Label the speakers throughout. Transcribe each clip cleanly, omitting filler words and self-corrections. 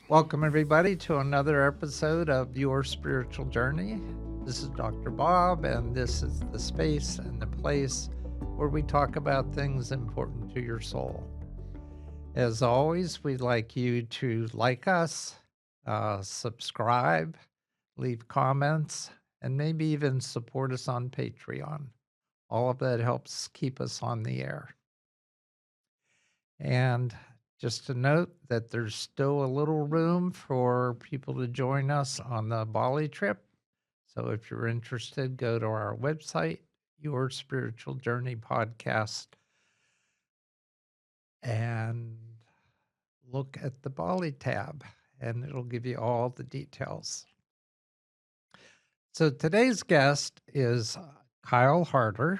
Speaker 1: Welcome, everybody, to another episode of Your Spiritual Journey. This is Dr. Bob, and this is the space and the place where we talk about things important to your soul. As always, we'd like you to like us, subscribe, leave comments, and maybe even support us on Patreon. All of that helps keep us on the air. And just to note that there's still a little room for people to join us on the Bali trip. So if you're interested, go to our website, Your Spiritual Journey Podcast, and look at the Bali tab, and it'll give you all the details. So today's guest is Kyle Harder.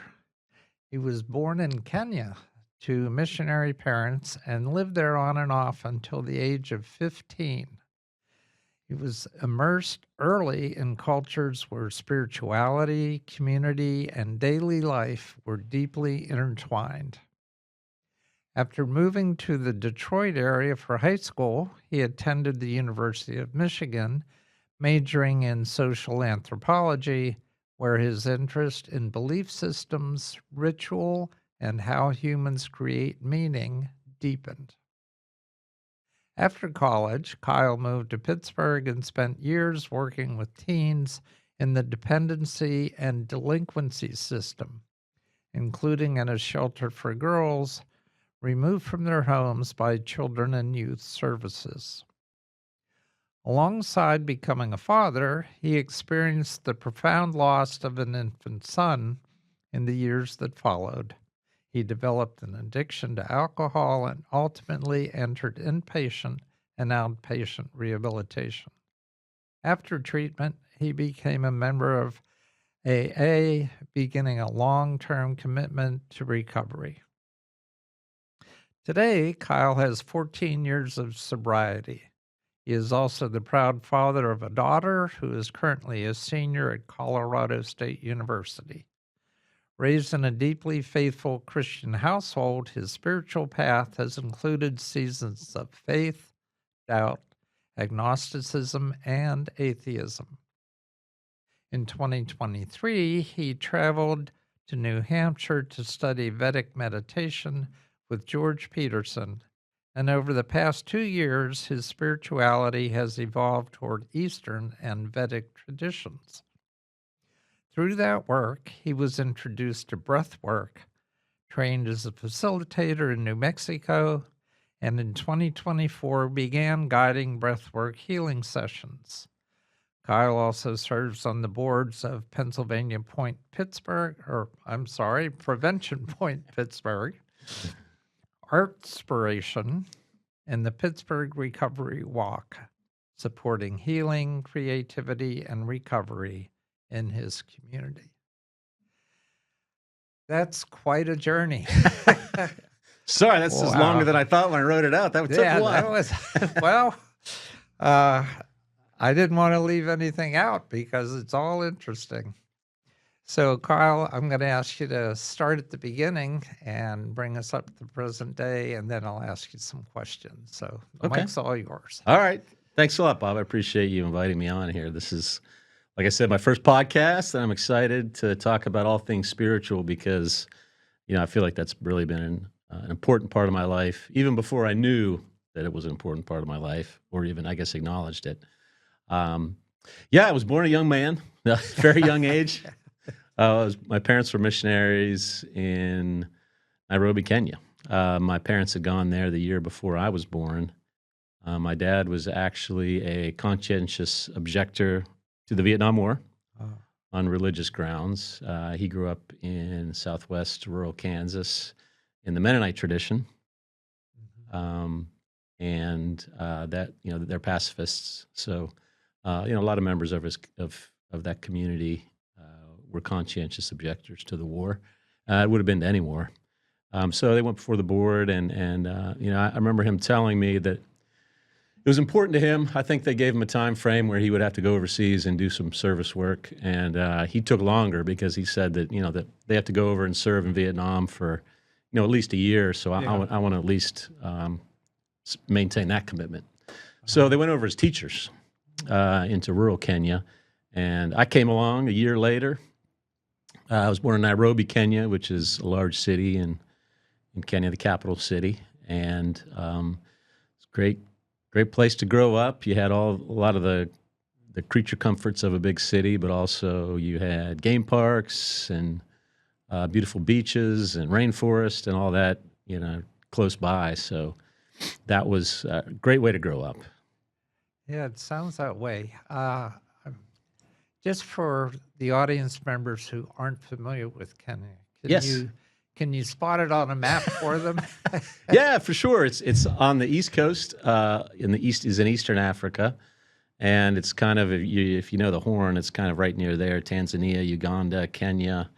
Speaker 1: He was born in Kenya to missionary parents and lived there on and off until the age of 15. He was immersed early in cultures where spirituality, community, and daily life were deeply intertwined. After moving to the Detroit area for high school, he attended the University of Michigan, majoring in social anthropology, where his interest in belief systems, ritual, and how humans create meaning deepened. After college, Kyle moved to Pittsburgh and spent years working with teens in the dependency and delinquency system, including in a shelter for girls removed from their homes by Children and Youth Services. Alongside becoming a father, he experienced the profound loss of an infant son in the years that followed. He developed an addiction to alcohol and ultimately entered inpatient and outpatient rehabilitation. After treatment, he became a member of AA, beginning a long-term commitment to recovery. Today, Kyle has 14 years of sobriety. He is also the proud father of a daughter who is currently a senior at Colorado State University. Raised in a deeply faithful Christian household, his spiritual path has included seasons of faith, doubt, agnosticism, and atheism. In 2023, he traveled to New Hampshire to study Vedic meditation with George Peterson, and over the past 2 years, his spirituality has evolved toward Eastern and Vedic traditions. Through that work, he was introduced to breathwork, trained as a facilitator in New Mexico, and in 2024 began guiding breathwork healing sessions. Kyle also serves on the boards of Prevention Point Pittsburgh, Artspiration, and the Pittsburgh Recovery Walk, supporting healing, creativity, and recovery in his community. That's quite a journey.
Speaker 2: Sorry, that's just longer than I thought when I wrote it out. That took a while.
Speaker 1: That was, well, I didn't want to leave anything out because it's all interesting. So, Kyle, I'm going to ask you to start at the beginning and bring us up to the present day, and then I'll ask you some questions. So, the mic's all yours.
Speaker 2: All right. Thanks a lot, Bob. I appreciate you inviting me on here. This is, like I said, my first podcast, and I'm excited to talk about all things spiritual because, I feel like that's really been an important part of my life, even before I knew that it was an important part of my life, or even, I guess, acknowledged it. I was born a young man, a very young age. My parents were missionaries in Nairobi, Kenya. My parents had gone there the year before I was born. My dad was actually a conscientious objector to the Vietnam War on religious grounds. He grew up in southwest rural Kansas in the Mennonite tradition, and that they're pacifists. So a lot of members of that community were conscientious objectors to the war. It would have been to any war. So they went before the board, and I remember him telling me that it was important to him. I think they gave him a time frame where he would have to go overseas and do some service work, and he took longer because he said that that they have to go over and serve in Vietnam for at least a year. So I want to at least maintain that commitment. So they went over as teachers into rural Kenya, and I came along a year later. I was born in Nairobi, Kenya, which is a large city in Kenya, the capital city, and it's a great place to grow up. You had a lot of the creature comforts of a big city, but also you had game parks and beautiful beaches and rainforest and all that, close by. So that was a great way to grow up.
Speaker 1: Yeah, it sounds that way. Just for the audience members who aren't familiar with Kenya,
Speaker 2: Yes.
Speaker 1: Can you spot it on a map for them?
Speaker 2: Yeah, for sure. It's on the East Coast. In the east is in Eastern Africa, and it's kind of if you know the Horn, it's kind of right near there. Tanzania, Uganda, Kenya,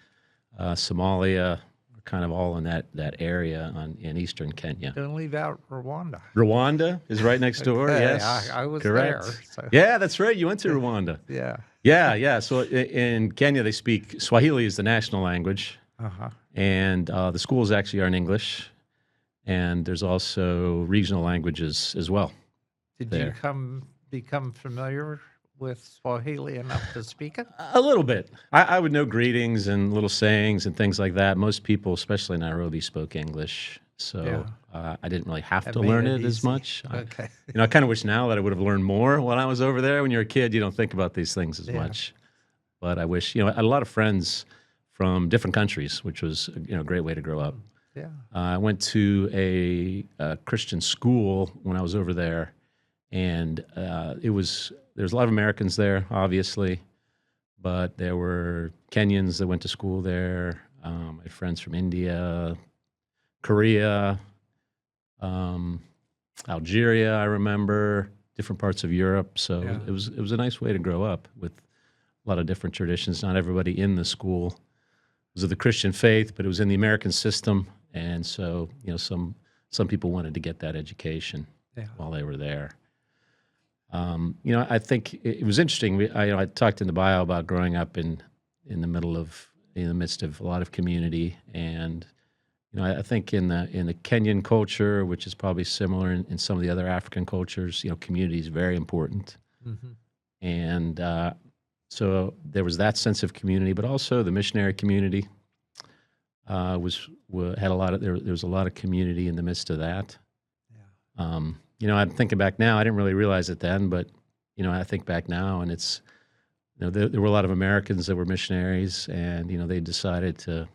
Speaker 2: Somalia, are kind of all in that area in Eastern Kenya.
Speaker 1: Don't leave out Rwanda.
Speaker 2: Rwanda is right next door.
Speaker 1: Okay,
Speaker 2: Yes,
Speaker 1: I was
Speaker 2: correct.
Speaker 1: there. So.
Speaker 2: Yeah, that's right. You went to Rwanda.
Speaker 1: Yeah.
Speaker 2: Yeah. So in Kenya, they speak Swahili is the national language.
Speaker 1: Uh-huh.
Speaker 2: And the schools actually are in English, and there's also regional languages as well.
Speaker 1: Did you become familiar with Swahili enough to speak it?
Speaker 2: A little bit. I would know greetings and little sayings and things like that. Most people, especially in Nairobi, spoke English, so I didn't really have
Speaker 1: That
Speaker 2: to
Speaker 1: made
Speaker 2: learn
Speaker 1: it
Speaker 2: it as
Speaker 1: easy.
Speaker 2: much.
Speaker 1: Okay.
Speaker 2: I kind of wish now that I would have learned more when I was over there. When you're a kid, you don't think about these things as
Speaker 1: Yeah.
Speaker 2: much. But I wish, I had a lot of friends from different countries, which was a great way to grow up.
Speaker 1: Yeah.
Speaker 2: I went to a Christian school when I was over there, and there's a lot of Americans there, obviously, but there were Kenyans that went to school there. I had friends from India, Korea, Algeria. I remember different parts of Europe. So
Speaker 1: Yeah.
Speaker 2: it was a nice way to grow up with a lot of different traditions. Not everybody in the school was of the Christian faith, but it was in the American system, and so some people wanted to get that education while they were there. I think it was interesting. I talked in the bio about growing up in the midst of a lot of community, and I think in the Kenyan culture, which is probably similar in some of the other African cultures, community is very important, and so there was that sense of community, but also the missionary community had a lot of there was a lot of community in the midst of that. Yeah. I'm thinking back now. I didn't really realize it then, but I think back now, and it's there were a lot of Americans that were missionaries, and they decided to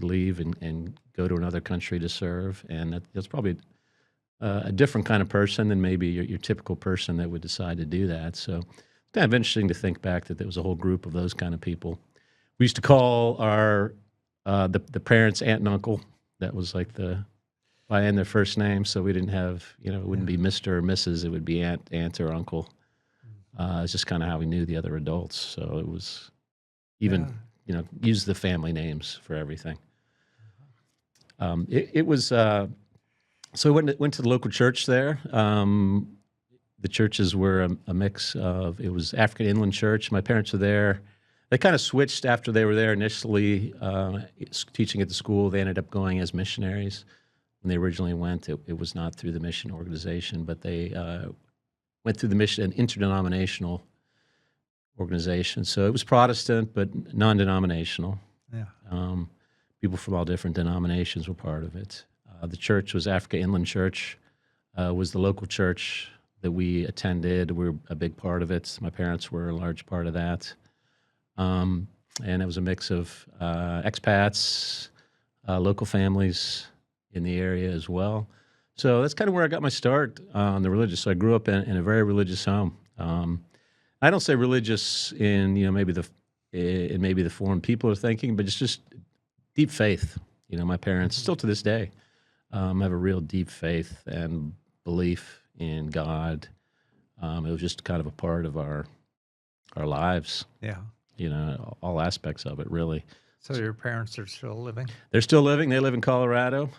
Speaker 2: leave and go to another country to serve, and that's probably a different kind of person than maybe your typical person that would decide to do that. So it's kind of interesting to think back that there was a whole group of those kind of people. We used to call our the parents aunt and uncle. That was like and their first name, so we didn't have it wouldn't be Mr. or Mrs. It would be aunt or uncle. It's just kind of how we knew the other adults. So it was even use the family names for everything. It was so we went to the local church there. The churches were a mix of, it was African Inland Church. My parents were there. They kind of switched after they were there initially, teaching at the school. They ended up going as missionaries. When they originally went, it was not through the mission organization, but they went through an interdenominational organization. So it was Protestant, but non-denominational.
Speaker 1: Yeah.
Speaker 2: People from all different denominations were part of it. The church was Africa Inland Church, was the local church that we attended. We were a big part of it. My parents were a large part of that. And it was a mix of expats, local families in the area as well. So that's kind of where I got my start on the religious. So I grew up in a very religious home. I don't say religious in maybe the form people are thinking, but it's just deep faith. My parents still to this day have a real deep faith and belief in God. It was just kind of a part of our lives.
Speaker 1: Yeah.
Speaker 2: All aspects of it, really.
Speaker 1: So your parents are still living?
Speaker 2: They're still living. They live in Colorado,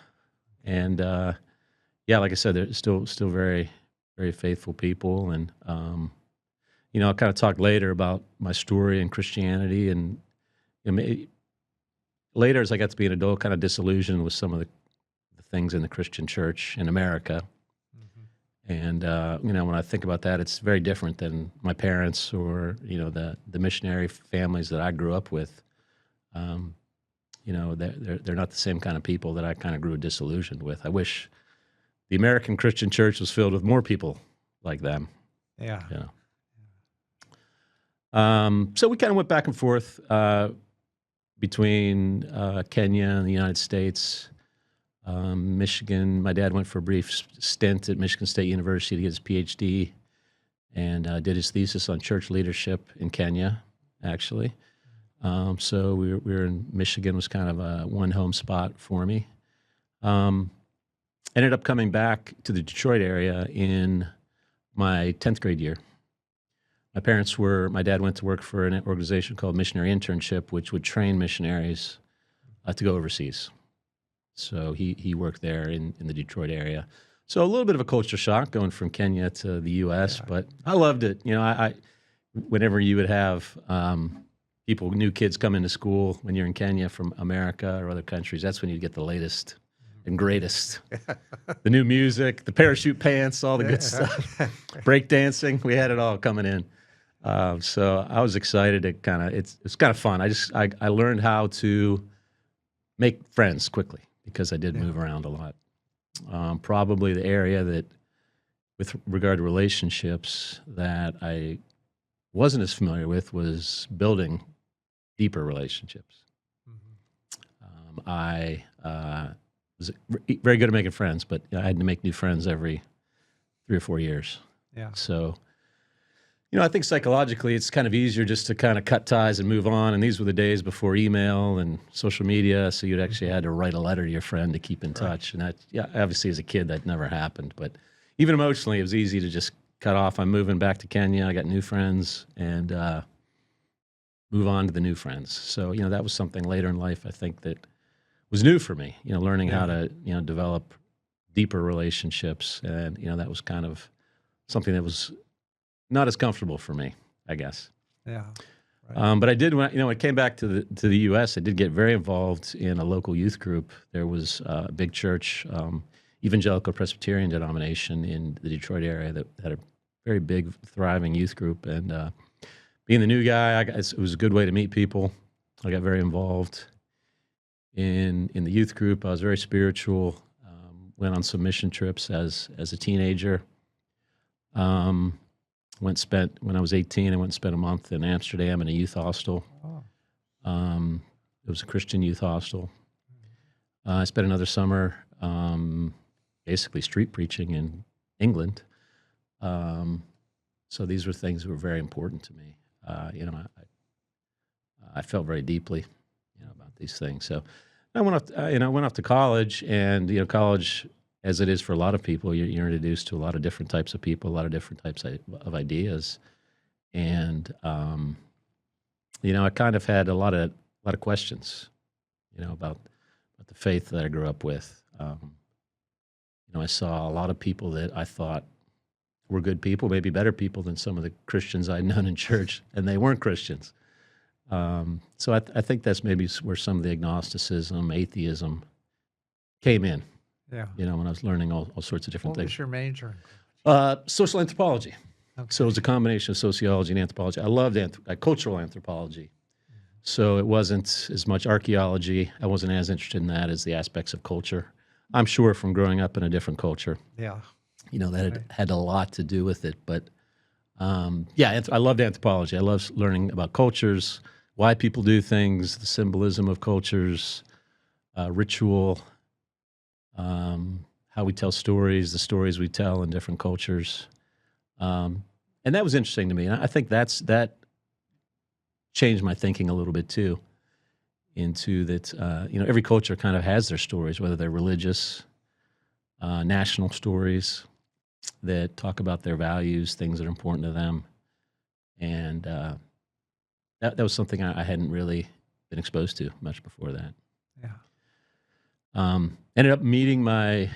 Speaker 2: and like I said, they're still very, very faithful people. And I'll kind of talk later about my story in Christianity, and later as I got to be an adult, kind of disillusioned with some of the things in the Christian church in America. And when I think about that, it's very different than my parents or the missionary families that I grew up with. Um, they're not the same kind of people that I kind of grew disillusioned with. I wish the American Christian church was filled with more people like them.
Speaker 1: Yeah.
Speaker 2: So we kind of went back and forth between Kenya and the United States. Michigan, my dad went for a brief stint at Michigan State University to get his PhD and did his thesis on church leadership in Kenya, actually. So we were in Michigan, was kind of a one home spot for me. Ended up coming back to the Detroit area in my 10th grade year. My dad went to work for an organization called Missionary Internship, which would train missionaries to go overseas. So he worked there in the Detroit area. So a little bit of a culture shock going from Kenya to the U.S., but I loved it. I whenever you would have new kids come into school when you're in Kenya from America or other countries, that's when you get the latest and greatest. The new music, the parachute pants, all the good stuff. Break dancing, we had it all coming in. So I was excited to it's kind of fun. I learned how to make friends quickly because I did move around a lot. Probably the area that, with regard to relationships, that I wasn't as familiar with was building deeper relationships. I was very good at making friends, but I had to make new friends every 3 or 4 years.
Speaker 1: Yeah.
Speaker 2: So, I think psychologically it's kind of easier just to kind of cut ties and move on. And these were the days before email and social media, so you'd actually had to write a letter to your friend to keep in touch. And that, obviously as a kid that never happened. But even emotionally, it was easy to just cut off. I'm moving back to Kenya. I got new friends and move on to the new friends. So, that was something later in life I think that was new for me, learning how to, develop deeper relationships. And, that was kind of something that was not as comfortable for me, I guess.
Speaker 1: Yeah. Right.
Speaker 2: But I did, when I came back to the U.S., I did get very involved in a local youth group. There was a big church, evangelical Presbyterian denomination in the Detroit area that had a very big, thriving youth group. And being the new guy, it was a good way to meet people. I got very involved in the youth group. I was very spiritual. Went on some mission trips as a teenager. When I was 18, I went and spent a month in Amsterdam in a youth hostel.
Speaker 1: Oh.
Speaker 2: It was a Christian youth hostel. I spent another summer basically street preaching in England. So these were things that were very important to me. I felt very deeply, about these things. So I went off to college, and college, as it is for a lot of people, you're introduced to a lot of different types of people, a lot of different types of ideas, and I kind of had a lot of questions, about the faith that I grew up with. I saw a lot of people that I thought were good people, maybe better people than some of the Christians I'd known in church, and they weren't Christians. So I think that's maybe where some of the agnosticism, atheism came in.
Speaker 1: Yeah.
Speaker 2: When I was learning all sorts of different
Speaker 1: What
Speaker 2: things.
Speaker 1: was your major?
Speaker 2: Social anthropology.
Speaker 1: Okay.
Speaker 2: So it was a combination of sociology and anthropology. I loved cultural anthropology. So it wasn't as much archaeology. I wasn't as interested in that as the aspects of culture. I'm sure from growing up in a different culture,
Speaker 1: Yeah.
Speaker 2: that had a lot to do with it. But I loved anthropology. I loved learning about cultures, why people do things, the symbolism of cultures, ritual, how we tell stories, the stories we tell in different cultures. And that was interesting to me. And I think that changed my thinking a little bit too, into that, every culture kind of has their stories, whether they're religious, national stories that talk about their values, things that are important to them. And that was something I hadn't really been exposed to much before that.
Speaker 1: Yeah.
Speaker 2: Ended up meeting my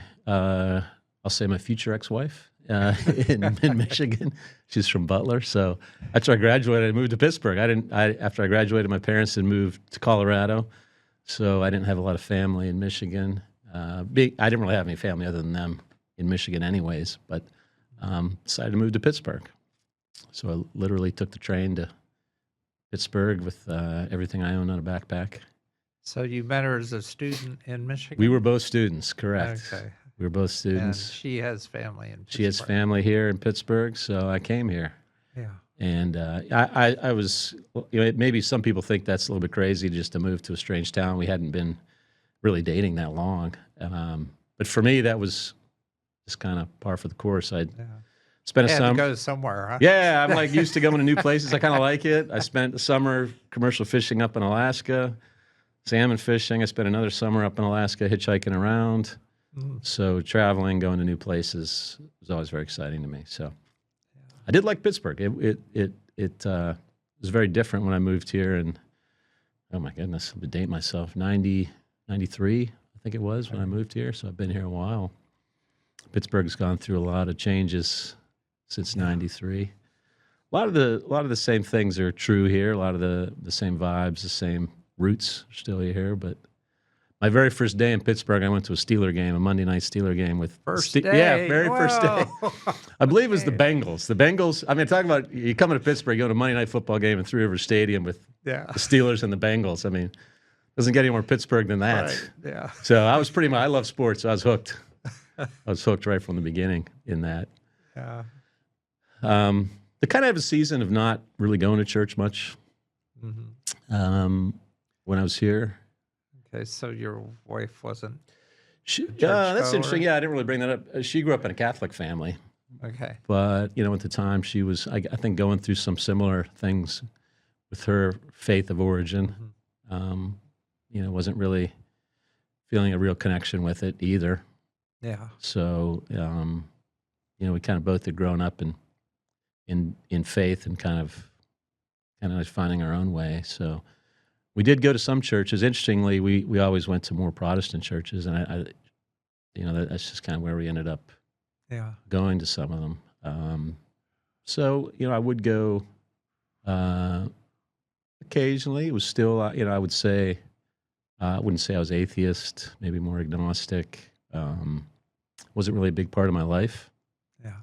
Speaker 2: future ex-wife in Michigan. She's from Butler. So after I graduated, I moved to Pittsburgh. After I graduated, my parents had moved to Colorado, so I didn't have a lot of family in Michigan. I didn't really have any family other than them in Michigan anyways, but decided to move to Pittsburgh. So I literally took the train to Pittsburgh with everything I owned on a backpack.
Speaker 1: So you met her as a student in
Speaker 2: We
Speaker 1: Michigan?
Speaker 2: were both students, correct.
Speaker 1: Okay.
Speaker 2: We were both
Speaker 1: And
Speaker 2: students.
Speaker 1: she has family in
Speaker 2: She has
Speaker 1: Pittsburgh.
Speaker 2: family here in Pittsburgh, so I came here.
Speaker 1: Yeah.
Speaker 2: And I was, maybe some people think that's a little bit crazy just to move to a strange town. We hadn't been really dating that long. But for me, that was just kind of par for the course. I
Speaker 1: Yeah.
Speaker 2: spent a
Speaker 1: Had to
Speaker 2: summer.
Speaker 1: go somewhere, huh?
Speaker 2: Yeah, I'm like used to going to new places. I kind of like it. I spent the summer commercial fishing up in Alaska, salmon fishing. I spent another summer up in Alaska hitchhiking around.
Speaker 1: Mm.
Speaker 2: So traveling, going to new places was always very exciting to me. So I did like Pittsburgh. It was very different when I moved here, and oh my goodness, I'm to date myself. 93, I think it was when I moved here. So I've been here a while. Pittsburgh's gone through a lot of changes since '93. A lot of the same things are true here. A lot of the same vibes, the same roots are still here. But my very first day in Pittsburgh, I went to a Steeler game, a Monday night Steeler game with
Speaker 1: First day.
Speaker 2: Yeah, very first day.
Speaker 1: Whoa.
Speaker 2: I believe it was the Bengals. The Bengals. I mean, talk about you coming to Pittsburgh, you go to a Monday night football game in Three Rivers Stadium with
Speaker 1: Yeah.
Speaker 2: the Steelers and the Bengals. I mean, doesn't get any more Pittsburgh than that.
Speaker 1: Right. Yeah.
Speaker 2: So I was pretty much. I love sports. So I was hooked. I was hooked right from the beginning in that.
Speaker 1: Yeah.
Speaker 2: I kind of have a season of not really going to church much.
Speaker 1: Hmm.
Speaker 2: When I was here,
Speaker 1: Okay, so your wife wasn't.
Speaker 2: that's
Speaker 1: goer?
Speaker 2: interesting. Yeah, I didn't really bring that up. She grew up in a Catholic family,
Speaker 1: Okay.
Speaker 2: but at the time she was, I think, going through some similar things with her faith of origin. Wasn't really feeling a real connection with it either.
Speaker 1: Yeah.
Speaker 2: So, we kind of both had grown up in faith and kind of finding our own way. So we did go to some churches. Interestingly, we always went to more Protestant churches, and that's just kind of where we ended up
Speaker 1: Yeah.
Speaker 2: going to some of them. So I would go occasionally. It was still, I would say, I wouldn't say I was atheist, maybe more agnostic. Wasn't really a big part of my life.
Speaker 1: Yeah.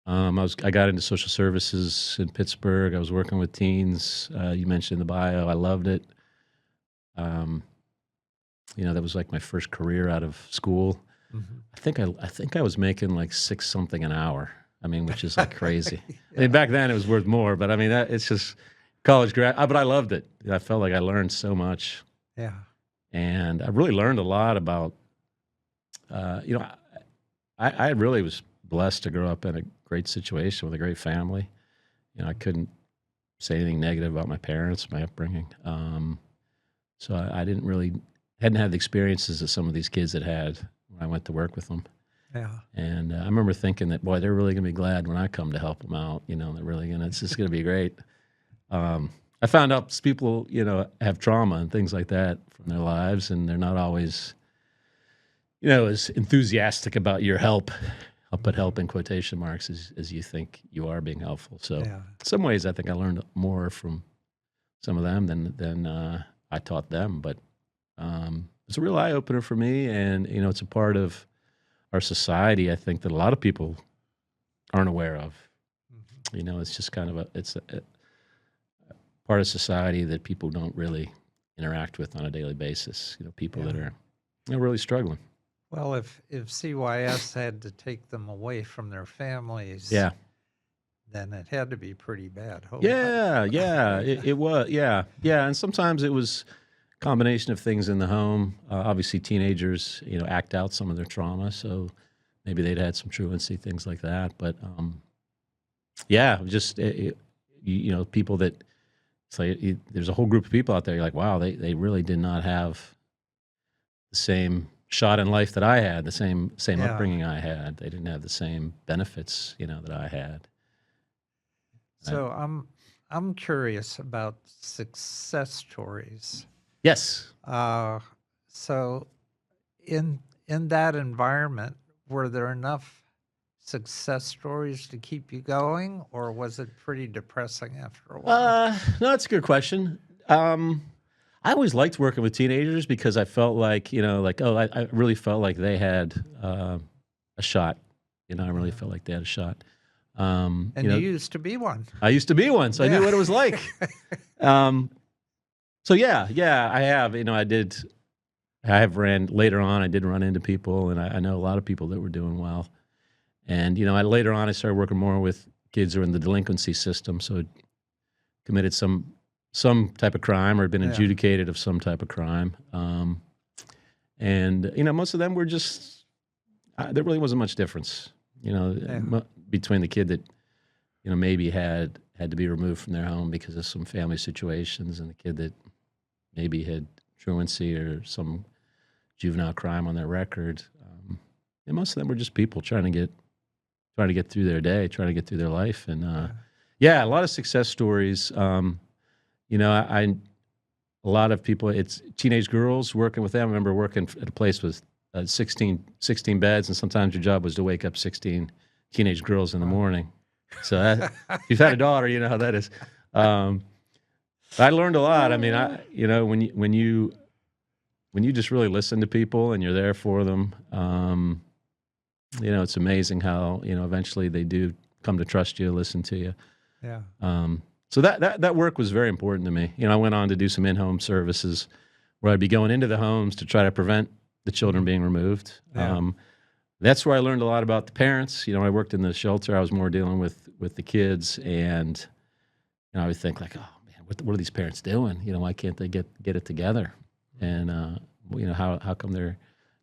Speaker 2: I got into social services in Pittsburgh. I was working with teens. You mentioned in the bio. I loved it. That was like my first career out of school.
Speaker 1: Hmm.
Speaker 2: I think I was making like $6 something an hour. I mean, which is like crazy. I mean, back then it was worth more, but I mean, it's just college grad. But I loved it. I felt like I learned so much,
Speaker 1: Yeah.
Speaker 2: and I really learned a lot about. I really was blessed to grow up in a great situation with a great family. I couldn't say anything negative about my parents, my upbringing. So I hadn't had the experiences that some of these kids had when I went to work with them.
Speaker 1: Yeah.
Speaker 2: And I remember thinking that, boy, they're really going to be glad when I come to help them out. They're really going to, it's just going to be great. I found out people, have trauma and things like that from their lives, and they're not always, as enthusiastic about your help. I'll put help in quotation marks as you think you are being helpful. So
Speaker 1: Yeah.
Speaker 2: in some ways, I think I learned more from some of them than I taught them. But it's a real eye opener for me, and it's a part of our society. I think that a lot of people aren't aware of. It's just kind of a part of society that people don't really interact with on a daily basis. People that are really struggling.
Speaker 1: Well, if CYS had to take them away from their families,
Speaker 2: Yeah.
Speaker 1: then it had to be pretty bad.
Speaker 2: Yeah, it was, yeah, and sometimes it was a combination of things in the home. Obviously, teenagers, act out some of their trauma, so maybe they'd had some truancy, things like that. But just people that it's like there's a whole group of people out there. You're like, wow, they really did not have the same shot in life that I had, the same
Speaker 1: Yeah.
Speaker 2: upbringing I had. They didn't have the same benefits, that I had.
Speaker 1: So I'm curious about success stories.
Speaker 2: Yes.
Speaker 1: So in that environment, were there enough success stories to keep you going, or was it pretty depressing after a while?
Speaker 2: No, that's a good question. I always liked working with teenagers because I felt like, I really felt like they had a shot, I really
Speaker 1: Yeah.
Speaker 2: felt like they had a shot.
Speaker 1: And
Speaker 2: You
Speaker 1: you
Speaker 2: know,
Speaker 1: used to be one.
Speaker 2: I used to be one, so I knew
Speaker 1: Yeah.
Speaker 2: what it was like. Um, so yeah, I have. I did. I have ran later on. I did run into people, and I know a lot of people that were doing well. And later on, I started working more with kids who are in the delinquency system, so committed some type of crime or had been
Speaker 1: Yeah.
Speaker 2: adjudicated of some type of crime. And most of them were just there really wasn't much difference,
Speaker 1: Yeah.
Speaker 2: between the kid that maybe had to be removed from their home because of some family situations, and the kid that maybe had truancy or some juvenile crime on their record. And most of them were just people trying to get through their day, trying to get through their life, and yeah, a lot of success stories. I a lot of people. It's teenage girls working with them. I remember working at a place with 16 beds, and sometimes your job was to wake up 16 teenage girls in the morning. So if you've had a daughter, you know how that is. I learned a lot. I mean, when you just really listen to people and you're there for them, it's amazing how eventually they do come to trust you, listen to you.
Speaker 1: Yeah.
Speaker 2: So that work was very important to me. I went on to do some in-home services where I'd be going into the homes to try to prevent the children being removed.
Speaker 1: Yeah.
Speaker 2: That's where I learned a lot about the parents. I worked in the shelter. I was more dealing with the kids, and I would think like, oh man, what are these parents doing? Why can't they get it together? And how come they're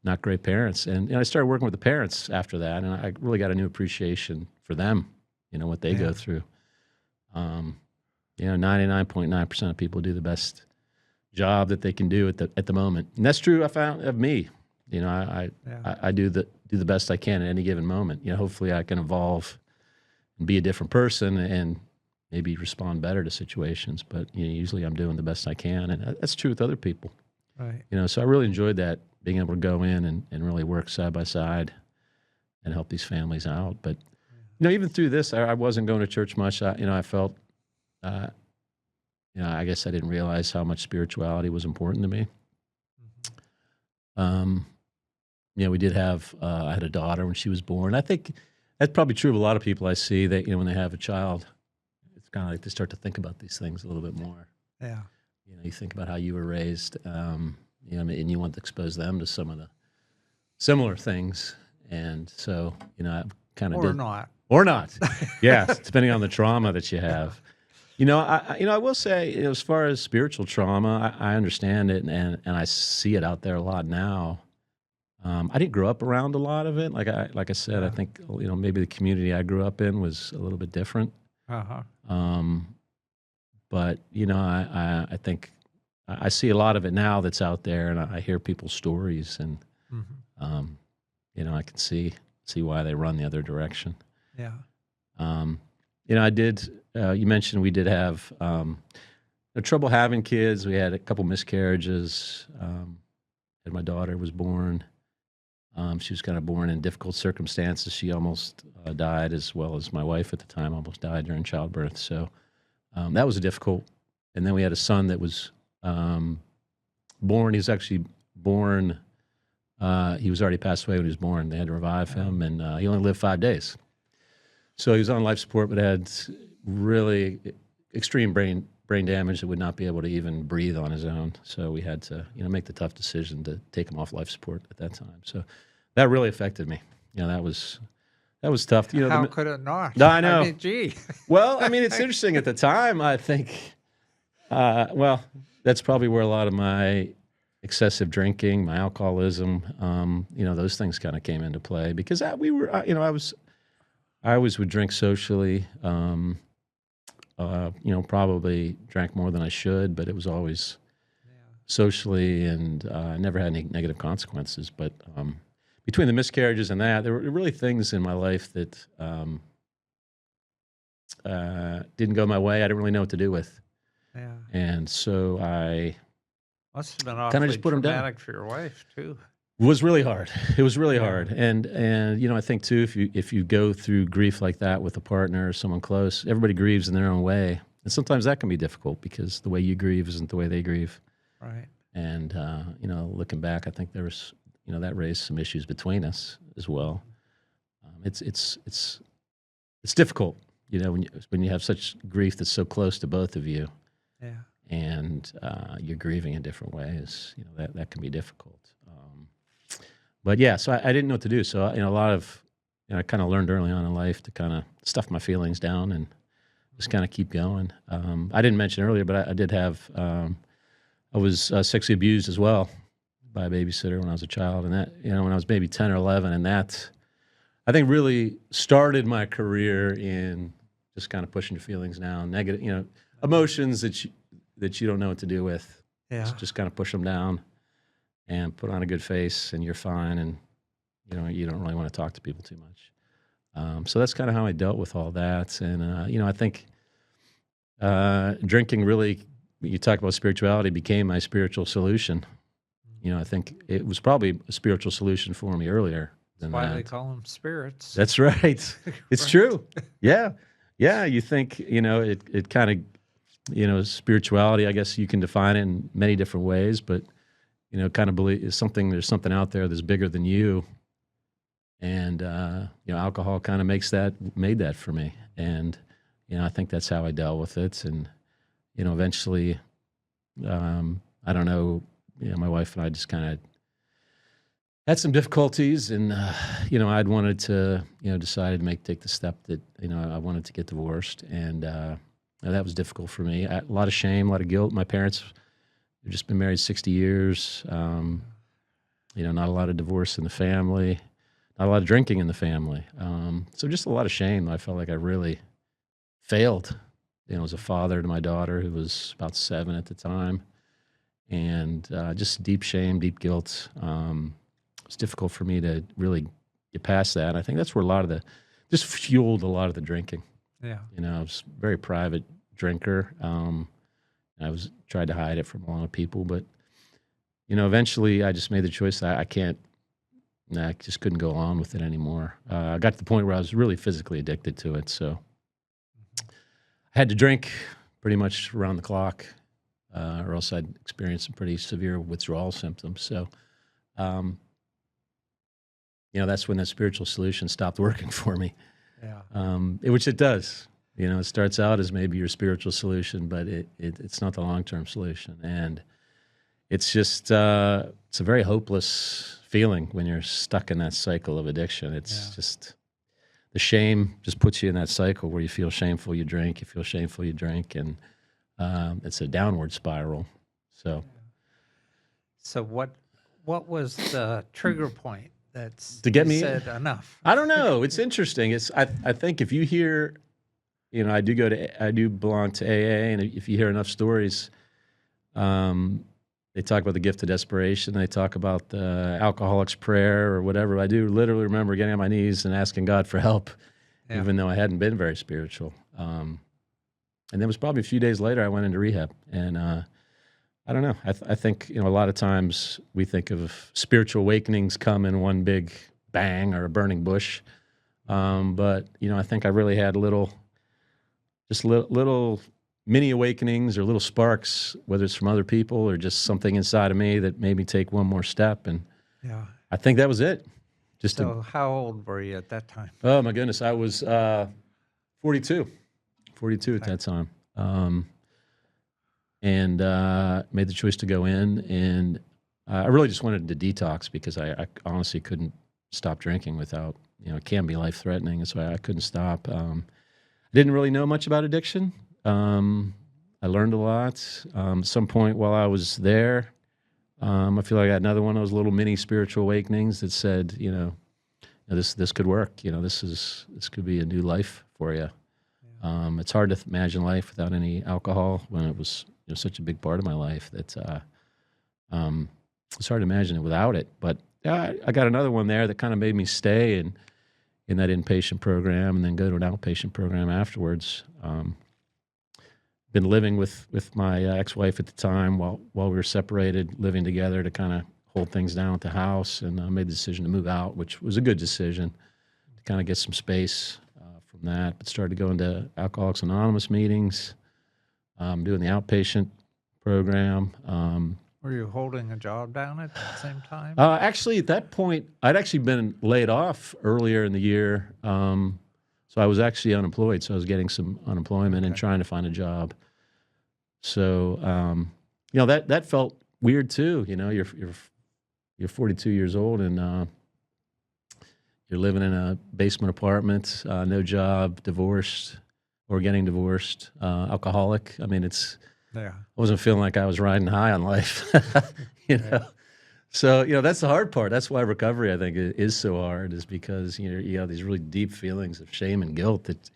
Speaker 2: not great parents? And I started working with the parents after that, and I really got a new appreciation for them. What they go through. 99.9% of people do the best job that they can do at the moment, and that's true. I found of me. I do the best I can at any given moment. Hopefully I can evolve and be a different person and maybe respond better to situations. But usually I'm doing the best I can, and that's true with other people.
Speaker 1: Right.
Speaker 2: So I really enjoyed that, being able to go in and really work side by side and help these families out. But even through this, I wasn't going to church much. I felt, I guess I didn't realize how much spirituality was important to me. We did have, I had a daughter when she was born. I think that's probably true of a lot of people I see that, when they have a child, it's kind of like they start to think about these things a little bit more.
Speaker 1: Yeah.
Speaker 2: You think about how you were raised, and you want to expose them to some of the similar things. And so, I kind of
Speaker 1: Or not.
Speaker 2: Or not. Yes, depending on the trauma that you have. I will say, as far as spiritual trauma, I understand it, and I see it out there a lot now. I didn't grow up around a lot of it. Like I said, I think maybe the community I grew up in was a little bit different.
Speaker 1: Uh-huh.
Speaker 2: But I think I see a lot of it now that's out there, and I hear people's stories, and I can see why they run the other direction.
Speaker 1: Yeah.
Speaker 2: I did. You mentioned we did have trouble having kids. We had a couple miscarriages. And my daughter was born. She was kind of born in difficult circumstances. She almost died, as well as my wife at the time almost died during childbirth. So that was difficult. And then we had a son that was born. He was actually born. He was already passed away when he was born. They had to revive him, and he only lived 5 days. So he was on life support, but had really extreme brain damage that would not be able to even breathe on his own. So we had to, make the tough decision to take him off life support at that time. So that really affected me. That was tough.
Speaker 1: How could it not?
Speaker 2: No, I know.
Speaker 1: I mean, gee.
Speaker 2: Well, it's interesting at the time. I think, that's probably where a lot of my excessive drinking, my alcoholism, those things kind of came into play, because I always would drink socially. Probably drank more than I should, but it was always socially, and I never had any negative consequences. But between the miscarriages and that, there were really things in my life that didn't go my way. I didn't really know what to do with.
Speaker 1: Yeah.
Speaker 2: And so I
Speaker 1: Must have been
Speaker 2: kind
Speaker 1: awfully
Speaker 2: of just put them down.
Speaker 1: traumatic for your wife, too.
Speaker 2: It was really hard. It was really hard. And I think too, if you go through grief like that with a partner or someone close, everybody grieves in their own way. And sometimes that can be difficult, because the way you grieve isn't the way they grieve.
Speaker 1: Right.
Speaker 2: And looking back, I think there was, that raised some issues between us as well. it's difficult, when you have such grief that's so close to both of you,
Speaker 1: Yeah.
Speaker 2: and you're grieving in different ways. That can be difficult. But yeah, so I didn't know what to do. So a lot of I kind of learned early on in life to kind of stuff my feelings down and just kind of keep going. I didn't mention earlier, but I did have I was sexually abused as well by a babysitter when I was a child, and that when I was maybe 10 or 11, and that I think really started my career in just kind of pushing your feelings down, negative, emotions that you don't know what to do with.
Speaker 1: Yeah.
Speaker 2: Just kind of push them down and put on a good face, and you're fine, and you don't really want to talk to people too much. So that's kind of how I dealt with all that, and I think drinking really, you talk about spirituality, became my spiritual solution. I think it was probably a spiritual solution for me earlier than
Speaker 1: That's why
Speaker 2: that.
Speaker 1: they call them spirits.
Speaker 2: That's right. It's
Speaker 1: Right.
Speaker 2: true. Yeah. Yeah. You think, it kind of, spirituality, I guess you can define it in many different ways, but, kind of believe there's something out there that's bigger than you. And, alcohol kind of made that for me. And, I think that's how I dealt with it. And, eventually, I don't know, my wife and I just kind of had some difficulties, and I'd wanted to, decided to take the step that I wanted to get divorced, and that was difficult for me. A lot of shame, a lot of guilt. My parents have just been married 60 years. Not a lot of divorce in the family, not a lot of drinking in the family. So just a lot of shame. I felt like I really failed, as a father to my daughter, who was about 7 at the time, and just deep shame, deep guilt. It's difficult for me to really get past that. I think that's where just fueled a lot of the drinking.
Speaker 1: Yeah.
Speaker 2: I was a very private drinker. I tried to hide it from a lot of people, but eventually I just made the choice that I just couldn't go on with it anymore. I got to the point where I was really physically addicted to it. So I had to drink pretty much around the clock, or else I'd experience some pretty severe withdrawal symptoms. So, that's when that spiritual solution stopped working for me.
Speaker 1: Yeah.
Speaker 2: Which it does. It starts out as maybe your spiritual solution, but it's not the long-term solution. And it's just, it's a very hopeless feeling when you're stuck in that cycle of addiction. It's just, the shame just puts you in that cycle where you feel shameful, you drink, you feel shameful, you drink, and it's a downward spiral. So
Speaker 1: what was the trigger point
Speaker 2: to get me
Speaker 1: said enough?
Speaker 2: I don't know. It's interesting. I think if you hear, I do belong to AA, and if you hear enough stories, they talk about the gift of desperation. They talk about the alcoholic's prayer or whatever. I do literally remember getting on my knees and asking God for help, even though I hadn't been very spiritual. And then it was probably a few days later I went into rehab, and I don't know. I think a lot of times we think of spiritual awakenings come in one big bang or a burning bush, but I think I really had little mini awakenings or little sparks, whether it's from other people or just something inside of me that made me take one more step, and I think that was it.
Speaker 1: So how old were you at that time?
Speaker 2: Oh my goodness, I was 42 at that time. And made the choice to go in, and I really just wanted to detox because I honestly couldn't stop drinking without, it can be life-threatening, so I couldn't stop. I didn't really know much about addiction. I learned a lot. At some point while I was there, I feel like I got another one of those little mini spiritual awakenings that said, this could work. This could be a new life for you. It's hard to imagine life without any alcohol when it was such a big part of my life that it's hard to imagine it without it. But I got another one there that kind of made me stay in that inpatient program and then go to an outpatient program afterwards. Been living with my ex-wife at the time while we were separated, living together to kind of hold things down at the house, and I made the decision to move out, which was a good decision to kind of get some space from that. But started going to Alcoholics Anonymous meetings, doing the outpatient program.
Speaker 1: Were you holding a job down at the same time?
Speaker 2: Actually, at that point, I'd actually been laid off earlier in the year. So I was actually unemployed. So I was getting some unemployment and
Speaker 1: Okay.
Speaker 2: trying to find a job. So, that felt weird too. You're 42 years old and you're living in a basement apartment, no job, divorced or getting divorced, alcoholic. I mean,
Speaker 1: Yeah.
Speaker 2: I wasn't feeling like I was riding high on life, you
Speaker 1: Right.
Speaker 2: know. So, that's the hard part. That's why recovery, I think, is so hard, is because you have these really deep feelings of shame and guilt that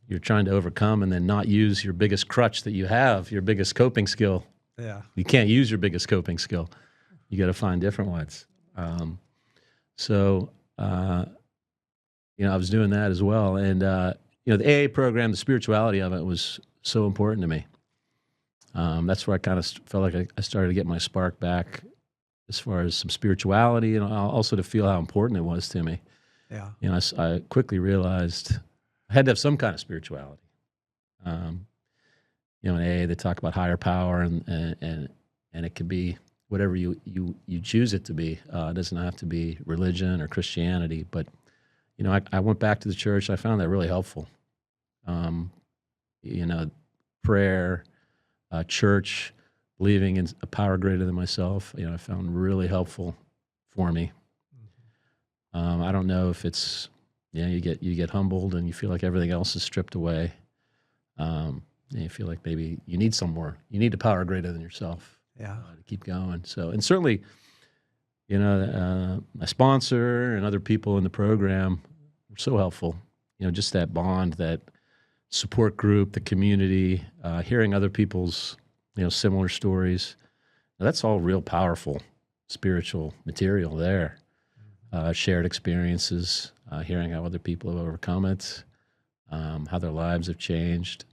Speaker 2: you're trying to overcome, and then not use your biggest crutch that you have, your biggest coping skill.
Speaker 1: Yeah.
Speaker 2: You can't use your biggest coping skill. You got to find different ones. So, I was doing that as well. And, the AA program, the spirituality of it was so important to me. That's where I kind of felt like I started to get my spark back as far as some spirituality, and also to feel how important it was to me.
Speaker 1: Yeah.
Speaker 2: I quickly realized I had to have some kind of spirituality. In AA, they talk about higher power, and it could be whatever you choose it to be. It doesn't have to be religion or Christianity, but I went back to the church. I found that really helpful. Prayer, church, believing in a power greater than myself. I found really helpful for me. I don't know if it's you get humbled and you feel like everything else is stripped away. And you feel like maybe you need a power greater than yourself.
Speaker 1: Yeah.
Speaker 2: To keep going. So, and certainly, my sponsor and other people in the program were so helpful. Just that bond, that support group, the community, hearing other people's, similar stories. Now, that's all real powerful spiritual material there. Shared experiences, hearing how other people have overcome it, how their lives have changed.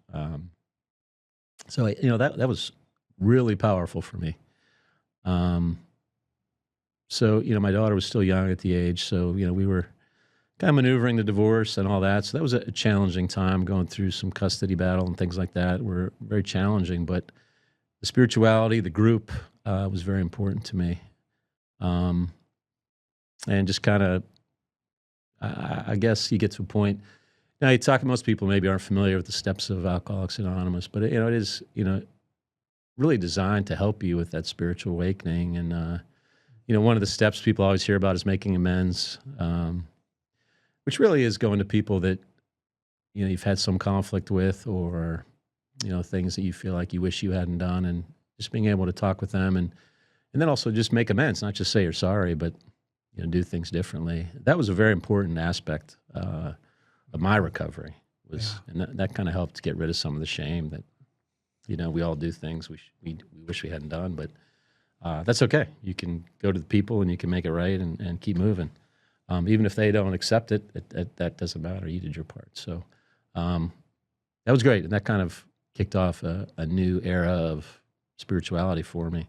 Speaker 2: So, that was really powerful for me. So, my daughter was still young at the age, so, we were kind of maneuvering the divorce and all that. So that was a challenging time, going through some custody battle and things like that were very challenging. But the spirituality, the group, was very important to me. And just kind of, I guess you get to a point. Now, most people maybe aren't familiar with the steps of Alcoholics Anonymous, but it is, really designed to help you with that spiritual awakening. And, one of the steps people always hear about is making amends, which really is going to people that, you've had some conflict with, or, things that you feel like you wish you hadn't done, and just being able to talk with them and then also just make amends, not just say you're sorry, but, do things differently. That was a very important aspect of my recovery, and that kind of helped get rid of some of the shame that, we all do things we wish we hadn't done, but that's okay. You can go to the people and you can make it right and keep moving. Even if they don't accept it, that doesn't matter. You did your part. So that was great. And that kind of kicked off a new era of spirituality for me.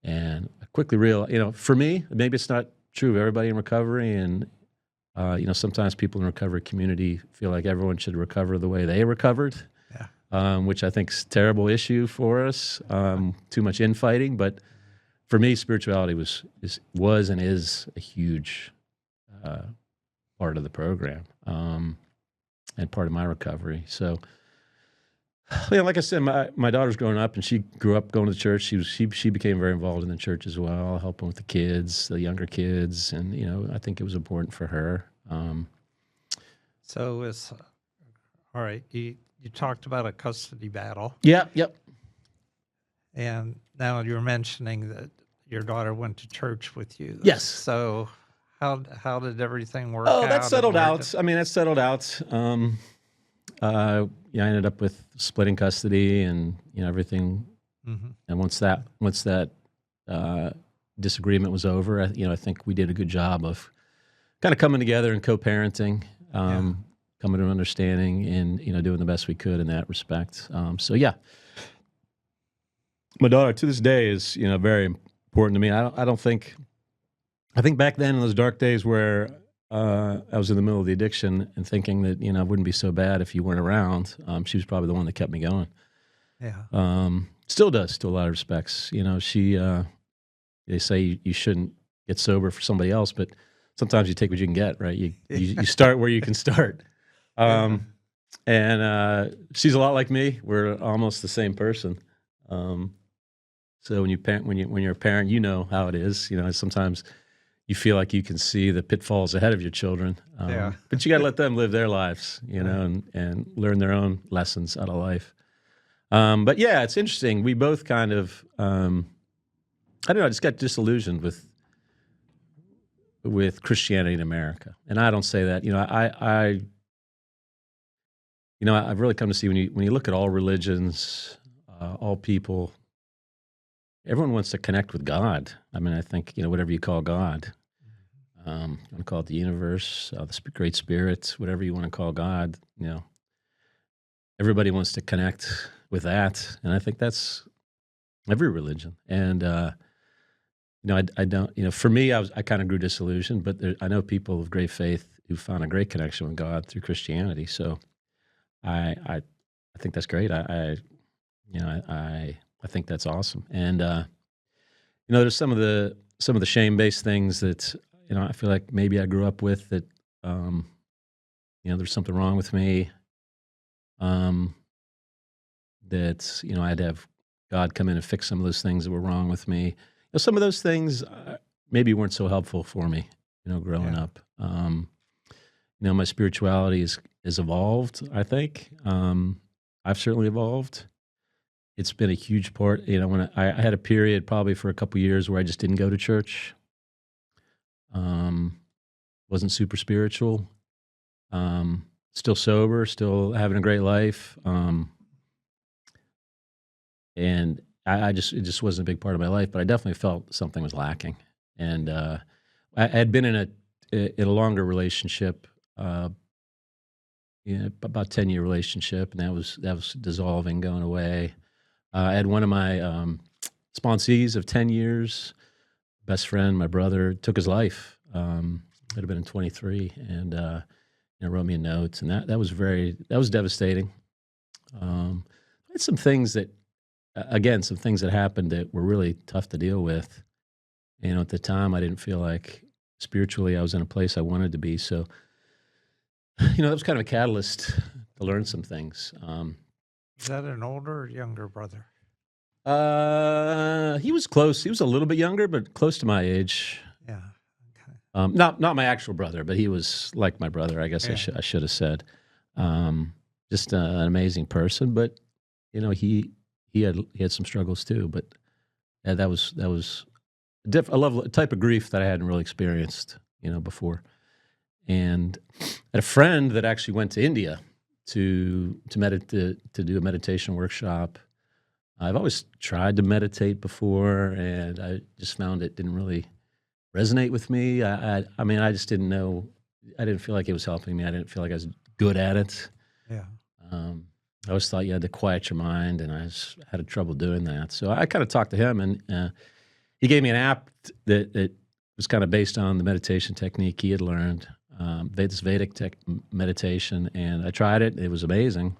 Speaker 2: And I quickly realized, for me, maybe it's not true of everybody in recovery. And, sometimes people in the recovery community feel like everyone should recover the way they recovered, which I think is a terrible issue for us. Too much infighting. But for me, spirituality was and is a huge part of the program, and part of my recovery. So, like I said, my daughter's growing up, and she grew up going to church. She became very involved in the church as well, helping with the kids, the younger kids, and I think it was important for her.
Speaker 1: So it's all right. You talked about a custody battle,
Speaker 2: Yep.
Speaker 1: and now you're mentioning that your daughter went to church with you.
Speaker 2: Yes.
Speaker 1: So how did everything work
Speaker 2: Oh,
Speaker 1: out?
Speaker 2: that settled
Speaker 1: and where
Speaker 2: out. I mean, that settled out. I ended up with splitting custody and everything. And once that disagreement was over, I think we did a good job of kind of coming together and co-parenting, coming to an understanding, and doing the best we could in that respect. So yeah, my daughter to this day is very important to me. I think back then in those dark days where I was in the middle of the addiction and thinking that it wouldn't be so bad if you weren't around, she was probably the one that kept me going.
Speaker 1: Yeah.
Speaker 2: Still does to a lot of respects. She they say you shouldn't get sober for somebody else, but sometimes you take what you can get, right? You start where you can start.
Speaker 1: Yeah.
Speaker 2: And she's a lot like me. We're almost the same person. So when you're a parent, you know how it is. Sometimes you feel like you can see the pitfalls ahead of your children,
Speaker 1: Yeah.
Speaker 2: but you got to let them live their lives,
Speaker 1: Right.
Speaker 2: and learn their own lessons out of life. But yeah, it's interesting. We both kind of, I don't know, I just got disillusioned with Christianity in America, and I don't say that. I've really come to see when you look at all religions, all people, everyone wants to connect with God. I mean, I think whatever you call God, you want to call it the universe, the great spirit, whatever you want to call God. Everybody wants to connect with that, and I think that's every religion. And I don't. For me, I kind of grew disillusioned, but I know people of great faith who found a great connection with God through Christianity. So I think that's great. I think that's awesome. And there's some of the shame based things that I feel like maybe I grew up with that. There's something wrong with me. That I'd have God come in and fix some of those things that were wrong with me. Some of those things maybe weren't so helpful for me. Growing
Speaker 1: Yeah.
Speaker 2: up. My spirituality is evolved. I think I've certainly evolved. It's been a huge part. When I had a period probably for a couple years where I just didn't go to church. Wasn't super spiritual. Still sober, still having a great life. And it just wasn't a big part of my life, but I definitely felt something was lacking. And I had been in a longer relationship, about 10-year relationship, and that was dissolving, going away. I had one of my sponsees of 10 years, best friend, my brother, took his life. I'd have been in 23, and wrote me a note, and that was devastating. I had some things that, again, some things that happened that were really tough to deal with. At the time, I didn't feel like spiritually I was in a place I wanted to be. So, that was kind of a catalyst to learn some things.
Speaker 1: Is that an older or younger brother?
Speaker 2: He was close. He was a little bit younger, but close to my age.
Speaker 1: Yeah. Okay.
Speaker 2: Not my actual brother, but he was like my brother. I guess
Speaker 1: Yeah.
Speaker 2: I should have said. Just an amazing person, but he had some struggles too. But yeah, that was a level, a type of grief that I hadn't really experienced, before. And I had a friend that actually went to India to do a meditation workshop. I've always tried to meditate before, and I just found it didn't really resonate with me. I mean, I just didn't know. I didn't feel like it was helping me. I didn't feel like I was good at it.
Speaker 1: Yeah.
Speaker 2: I always thought you had to quiet your mind, and I just had trouble doing that. So I kind of talked to him, and he gave me an app that was kind of based on the meditation technique he had learned, this Vedic meditation, and I tried it. It was amazing.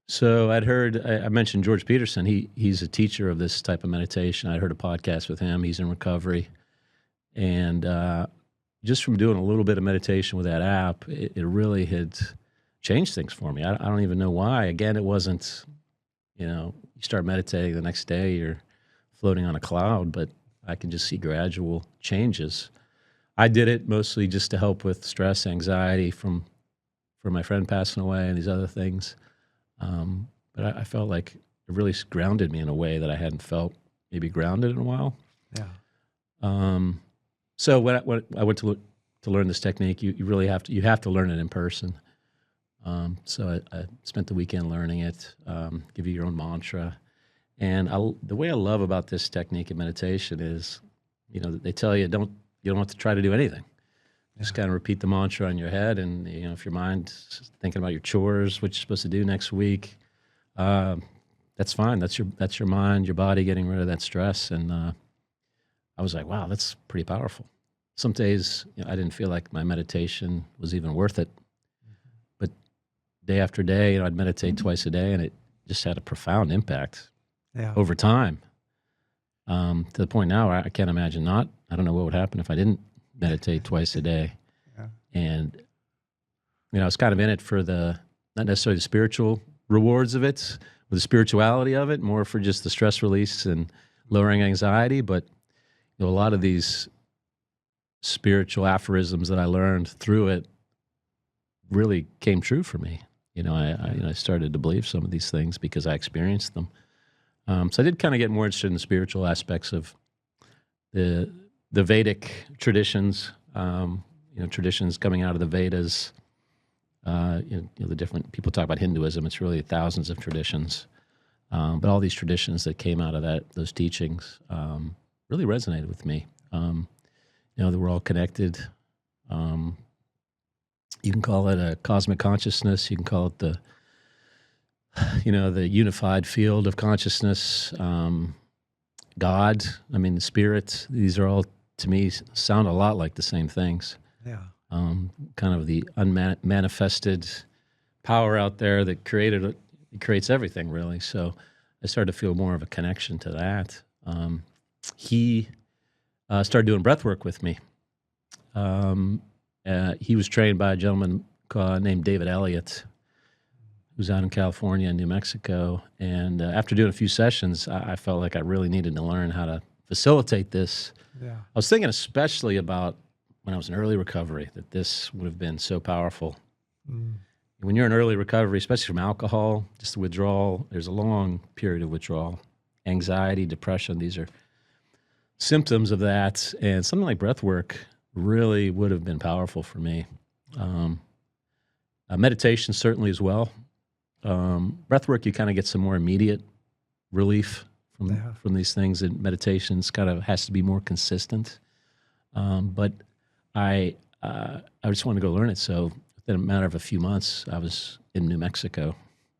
Speaker 2: So I'd heard, I mentioned George Peterson. He's a teacher of this type of meditation. I'd heard a podcast with him. He's in recovery. And just from doing a little bit of meditation with that app, it really had changed things for me. I don't even know why. Again, it wasn't, you start meditating the next day, you're floating on a cloud, but I can just see gradual changes. I did it mostly just to help with stress, anxiety from my friend passing away and these other things. But I felt like it really grounded me in a way that I hadn't felt maybe grounded in a while.
Speaker 1: Yeah.
Speaker 2: So when I went to learn this technique, you really have to learn it in person. So I spent the weekend learning it. Give you your own mantra, and the way I love about this technique of meditation is, they tell you you don't have to try to do anything. Just kind of repeat the mantra in your head, and if your mind's thinking about your chores, what you're supposed to do next week, that's fine. That's your mind, your body getting rid of that stress. And I was like, wow, that's pretty powerful. Some days I didn't feel like my meditation was even worth it, but day after day, I'd meditate twice a day, and just had a profound impact
Speaker 1: Yeah.
Speaker 2: over time. To the point now where I can't imagine not. I don't know what would happen if I didn't meditate twice a day.
Speaker 1: Yeah.
Speaker 2: And, I was kind of in it for not necessarily the spiritual rewards of it, or the spirituality of it, more for just the stress release and lowering anxiety. But, a lot of these spiritual aphorisms that I learned through it really came true for me. I started to believe some of these things because I experienced them. So I did kind of get more interested in the spiritual aspects of the Vedic traditions, traditions coming out of the Vedas. The different people talk about Hinduism. It's really thousands of traditions, but all these traditions that came out of those teachings really resonated with me. That we're all connected. You can call it a cosmic consciousness. You can call it the unified field of consciousness, God, the spirit. These are all, to me, sound a lot like the same things.
Speaker 1: Yeah.
Speaker 2: Kind of the unmanifested power out there that creates everything, really. So I started to feel more of a connection to that. He started doing breath work with me. He was trained by a gentleman named David Elliott, who's out in California and New Mexico. And after doing a few sessions, I felt like I really needed to learn how to facilitate this.
Speaker 1: Yeah.
Speaker 2: I was thinking especially about when I was in early recovery, that this would have been so powerful. When you're in early recovery, especially from alcohol, just the withdrawal, there's a long period of withdrawal. Anxiety, depression, these are symptoms of that. And something like breath work really would have been powerful for me. Meditation certainly as well. Breath work, you kind of get some more immediate relief from these things, and meditations kind of has to be more consistent. But I just wanted to go learn it. So within a matter of a few months, I was in New Mexico.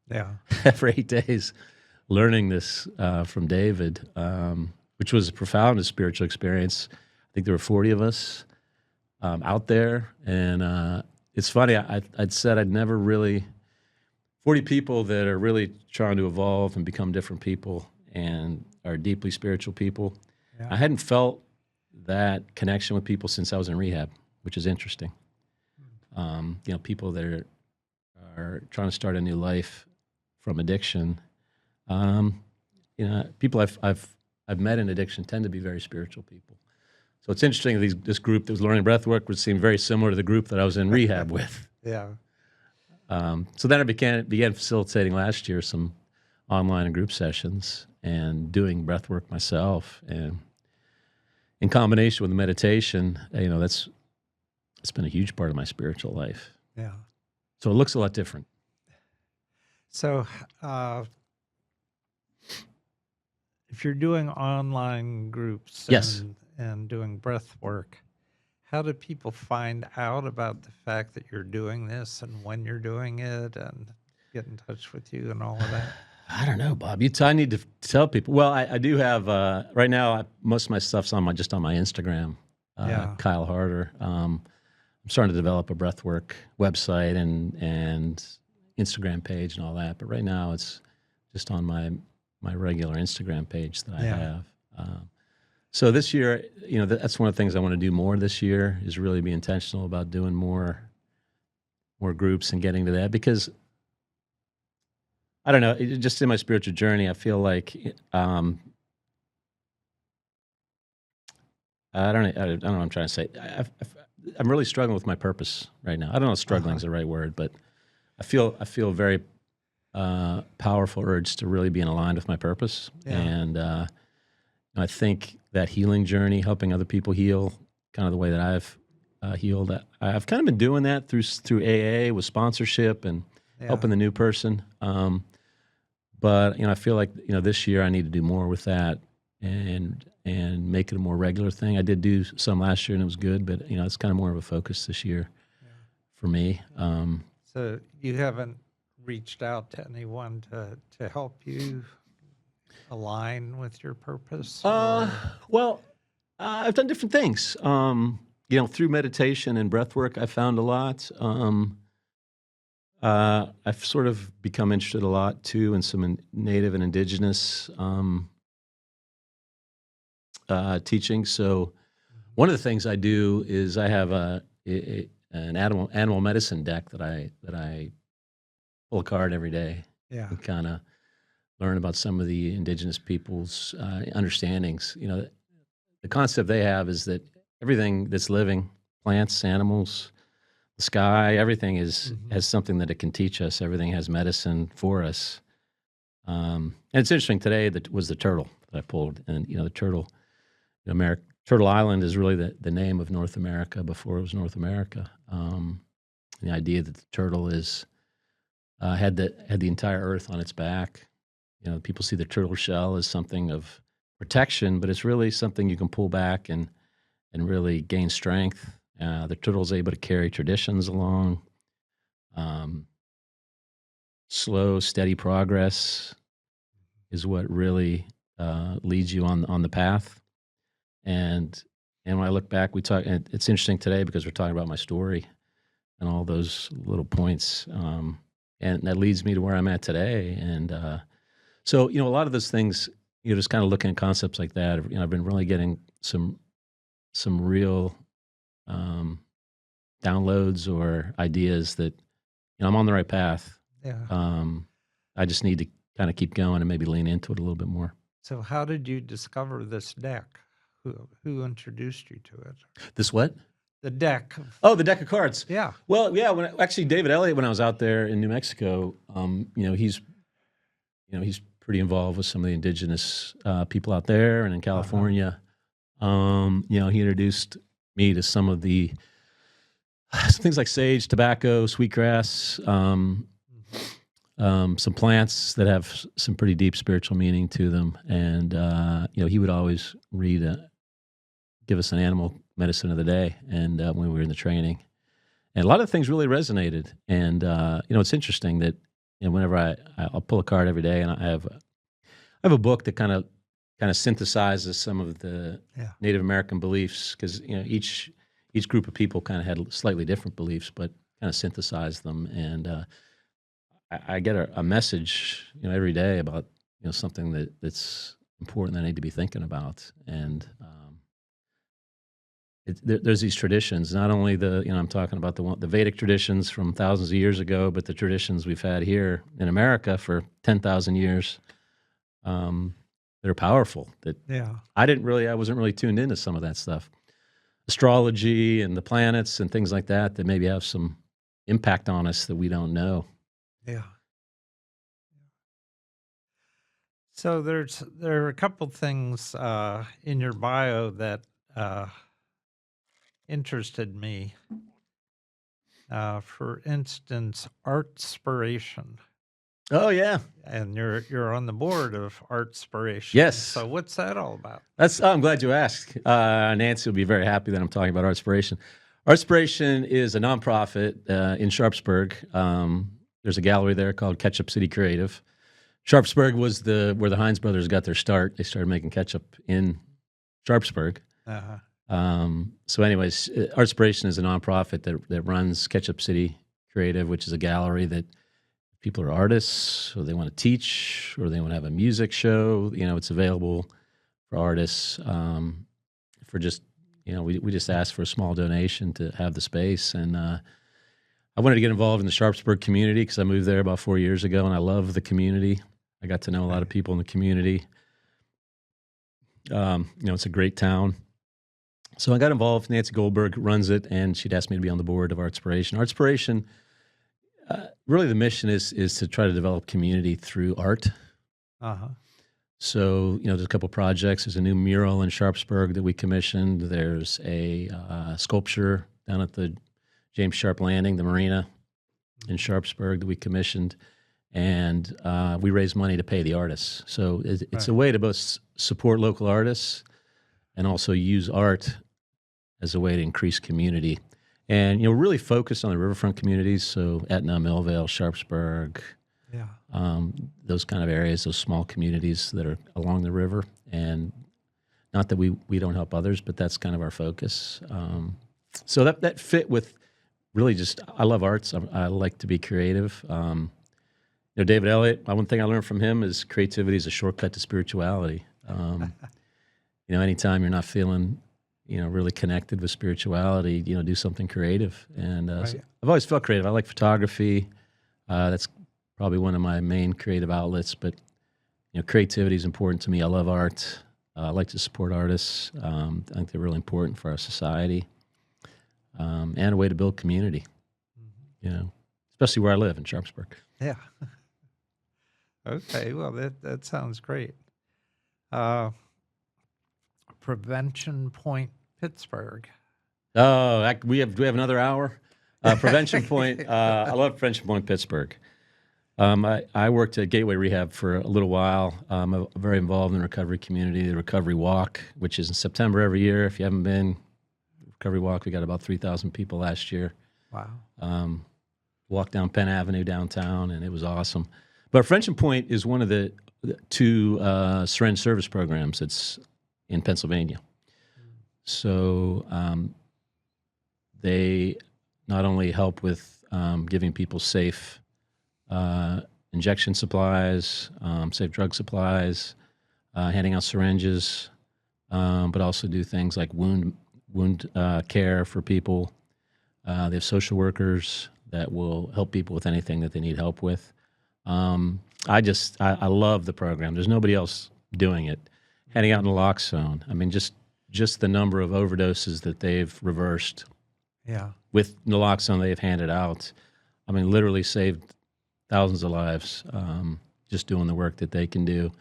Speaker 1: Yeah.
Speaker 2: For 8 days, learning this from David, which was a profound spiritual experience. I think there were 40 of us out there, and it's funny. I'd said I'd never really 40 people that are really trying to evolve and become different people and are deeply spiritual people.
Speaker 1: Yeah.
Speaker 2: I hadn't felt that connection with people since I was in rehab, which is interesting. People that are trying to start a new life from addiction. People I've met in addiction tend to be very spiritual people. So it's interesting that this group that was learning breath work would seem very similar to the group that I was in rehab with.
Speaker 1: Yeah.
Speaker 2: So then I began facilitating last year some online and group sessions and doing breath work myself. And in combination with meditation, it's been a huge part of my spiritual life.
Speaker 1: Yeah.
Speaker 2: So it looks a lot different.
Speaker 1: So, if you're doing online groups
Speaker 2: Yes.
Speaker 1: and doing breath work, how do people find out about the fact that you're doing this and when you're doing it and get in touch with you and all of that?
Speaker 2: I don't know, Bob. I need to tell people. Well, I do have right now. Most of my stuff's on my Instagram, Kyle Harder. I'm starting to develop a breathwork website and Instagram page and all that. But right now, it's just on my regular Instagram page that I have. So this year, that's one of the things I want to do more this year is really be intentional about doing more groups and getting to that, because I don't know, just in my spiritual journey, I feel like I don't know what I'm trying to say. I'm really struggling with my purpose right now. I don't know if struggling is the right word, but I feel a very powerful urge to really be in aligned with my purpose.
Speaker 1: Yeah.
Speaker 2: And I think that healing journey, helping other people heal, kind of the way that I've healed, I've kind of been doing that through AA with sponsorship and helping the new person. But I feel like this year I need to do more with that and make it a more regular thing. I did do some last year and it was good, but it's kind of more of a focus this year for me.
Speaker 1: So you haven't reached out to anyone to help you align with your purpose?
Speaker 2: Well, I've done different things. Through meditation and breath work, I found a lot. I've sort of become interested a lot too in some native and indigenous teaching. So
Speaker 1: Mhm.
Speaker 2: one of the things I do is I have an animal medicine deck that I pull a card every day
Speaker 1: Yeah.
Speaker 2: and kind of learn about some of the indigenous people's understandings. The concept they have is that everything that's living, plants, animals, the sky, everything
Speaker 1: Mhm.
Speaker 2: has something that it can teach us. Everything has medicine for us. And it's interesting today that was the turtle that I pulled, and the turtle, Turtle Island is really the name of North America before it was North America. The idea that the turtle is had the entire Earth on its back. People see the turtle shell as something of protection, but it's really something you can pull back and really gain strength. The turtle's able to carry traditions along. Um, Slow, steady progress is what really leads you on the path. And and when I look back, we talk. And it's interesting today because we're talking about my story and all those little points, and that leads me to where I'm at today. And so, a lot of those things, just kind of looking at concepts like that. I've been really getting some real um, downloads or ideas that I'm on the right path.
Speaker 1: Yeah.
Speaker 2: Um, I just need to kind of keep going and maybe lean into it a little bit more.
Speaker 1: So how did you discover this deck? Who introduced you to it?
Speaker 2: This what?
Speaker 1: The deck.
Speaker 2: Oh, the deck of cards.
Speaker 1: Yeah.
Speaker 2: Well, yeah. Actually, David Elliott, when I was out there in New Mexico, he's pretty involved with some of the indigenous people out there and in
Speaker 1: Uh-huh.
Speaker 2: California. He introduced me to some of the things like sage, tobacco, sweetgrass,
Speaker 1: Mhm.
Speaker 2: some plants that have some pretty deep spiritual meaning to them. And he would always give us an animal medicine of the day, and when we were in the training, and a lot of things really resonated. And it's interesting that whenever I'll pull a card every day, and I have a book that kind of synthesizes some of the
Speaker 1: Yeah.
Speaker 2: Native American beliefs, because each group of people kind of had slightly different beliefs, but kind of synthesized them. And I get a message every day about something that's important that I need to be thinking about. And there's these traditions, not only I'm talking about the Vedic traditions from thousands of years ago, but the traditions we've had here in America for 10,000 years. Um, that are powerful. That
Speaker 1: Yeah.
Speaker 2: I wasn't really tuned into some of that stuff, astrology and the planets and things like that maybe have some impact on us that we don't know.
Speaker 1: Yeah. So there are a couple things in your bio that uh, interested me. For instance, Artspiration,
Speaker 2: Oh yeah,
Speaker 1: and you're on the board of Artspiration.
Speaker 2: yes.
Speaker 1: So what's that all about?
Speaker 2: I'm glad you asked. Nancy will be very happy that I'm talking about Artspiration. Artspiration is a nonprofit in Sharpsburg. There's a gallery there called Ketchup City Creative. Sharpsburg was where the Heinz brothers got their start. They started making ketchup in Sharpsburg.
Speaker 1: Uh-huh.
Speaker 2: So, anyways, Artspiration is a nonprofit that runs Ketchup City Creative, which is a gallery that people are artists, or they want to teach, or they want to have a music show. It's available for artists. For just we just asked for a small donation to have the space, and I wanted to get involved in the Sharpsburg community because I moved there about 4 years ago, and I love the community. I got to know a lot of
Speaker 1: Right.
Speaker 2: people in the community. It's a great town. So I got involved. Nancy Goldberg runs it, and she'd asked me to be on the board of Artspiration. Artspiration, really, the mission is to try to develop community through art.
Speaker 1: Uh-huh.
Speaker 2: So there's a couple projects. There's a new mural in Sharpsburg that we commissioned. There's a sculpture down at the James Sharp Landing, the marina in Sharpsburg, that we commissioned, and we raise money to pay the artists. So it's
Speaker 1: Right.
Speaker 2: a way to both support local artists and also use art as a way to increase community. And really focused on the riverfront communities, so Etna, Millvale, Sharpsburg,
Speaker 1: Yeah.
Speaker 2: those kind of areas, those small communities that are along the river. And not that we don't help others, but that's kind of our focus. So that fit with really just I love arts. I like to be creative. David Elliott. One thing I learned from him is creativity is a shortcut to spirituality. Anytime you're not feeling, really connected with spirituality, do something creative. And so
Speaker 1: Right.
Speaker 2: I've always felt creative. I like photography. That's probably one of my main creative outlets. But creativity is important to me. I love art. I like to support artists. I think they're really important for our society, and a way to build community. Especially where I live in Sharpsburg.
Speaker 1: Yeah. Okay. Well, that sounds great. Uh, Prevention Point, Pittsburgh.
Speaker 2: Oh, do we have another hour? Prevention Point. I love Prevention Point, Pittsburgh. I worked at Gateway Rehab for a little while. I'm very involved in the recovery community, the Recovery Walk, which is in September every year. If you haven't been, Recovery Walk, we got about 3,000 people last year.
Speaker 1: Wow.
Speaker 2: Walked down Penn Avenue downtown, and it was awesome. But Prevention Point is one of the two syringe service programs that's in Pennsylvania. So they not only help with giving people safe injection supplies, safe drug supplies, handing out syringes, but also do things like wound care for people. They have social workers that will help people with anything that they need help with. I love the program. There's nobody else doing it. Handing out naloxone. I mean, just the number of overdoses that they've reversed
Speaker 1: Yeah.
Speaker 2: with naloxone they've handed out. I mean, literally saved thousands of lives just doing the work that they can do.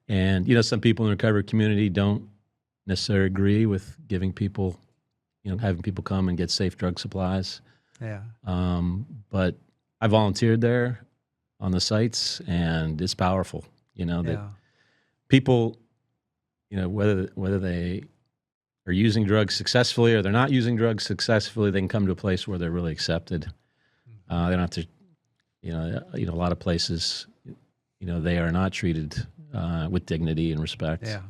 Speaker 2: And, some people in the recovery community don't necessarily agree with giving people, having people come and get safe drug supplies.
Speaker 1: Yeah.
Speaker 2: But I volunteered there on the sites, and it's powerful, that
Speaker 1: Yeah.
Speaker 2: people, whether they are using drugs successfully or they're not using drugs successfully, they can come to a place where they're really accepted. They don't have to, a lot of places, they are not treated with dignity and respect.
Speaker 1: Yeah.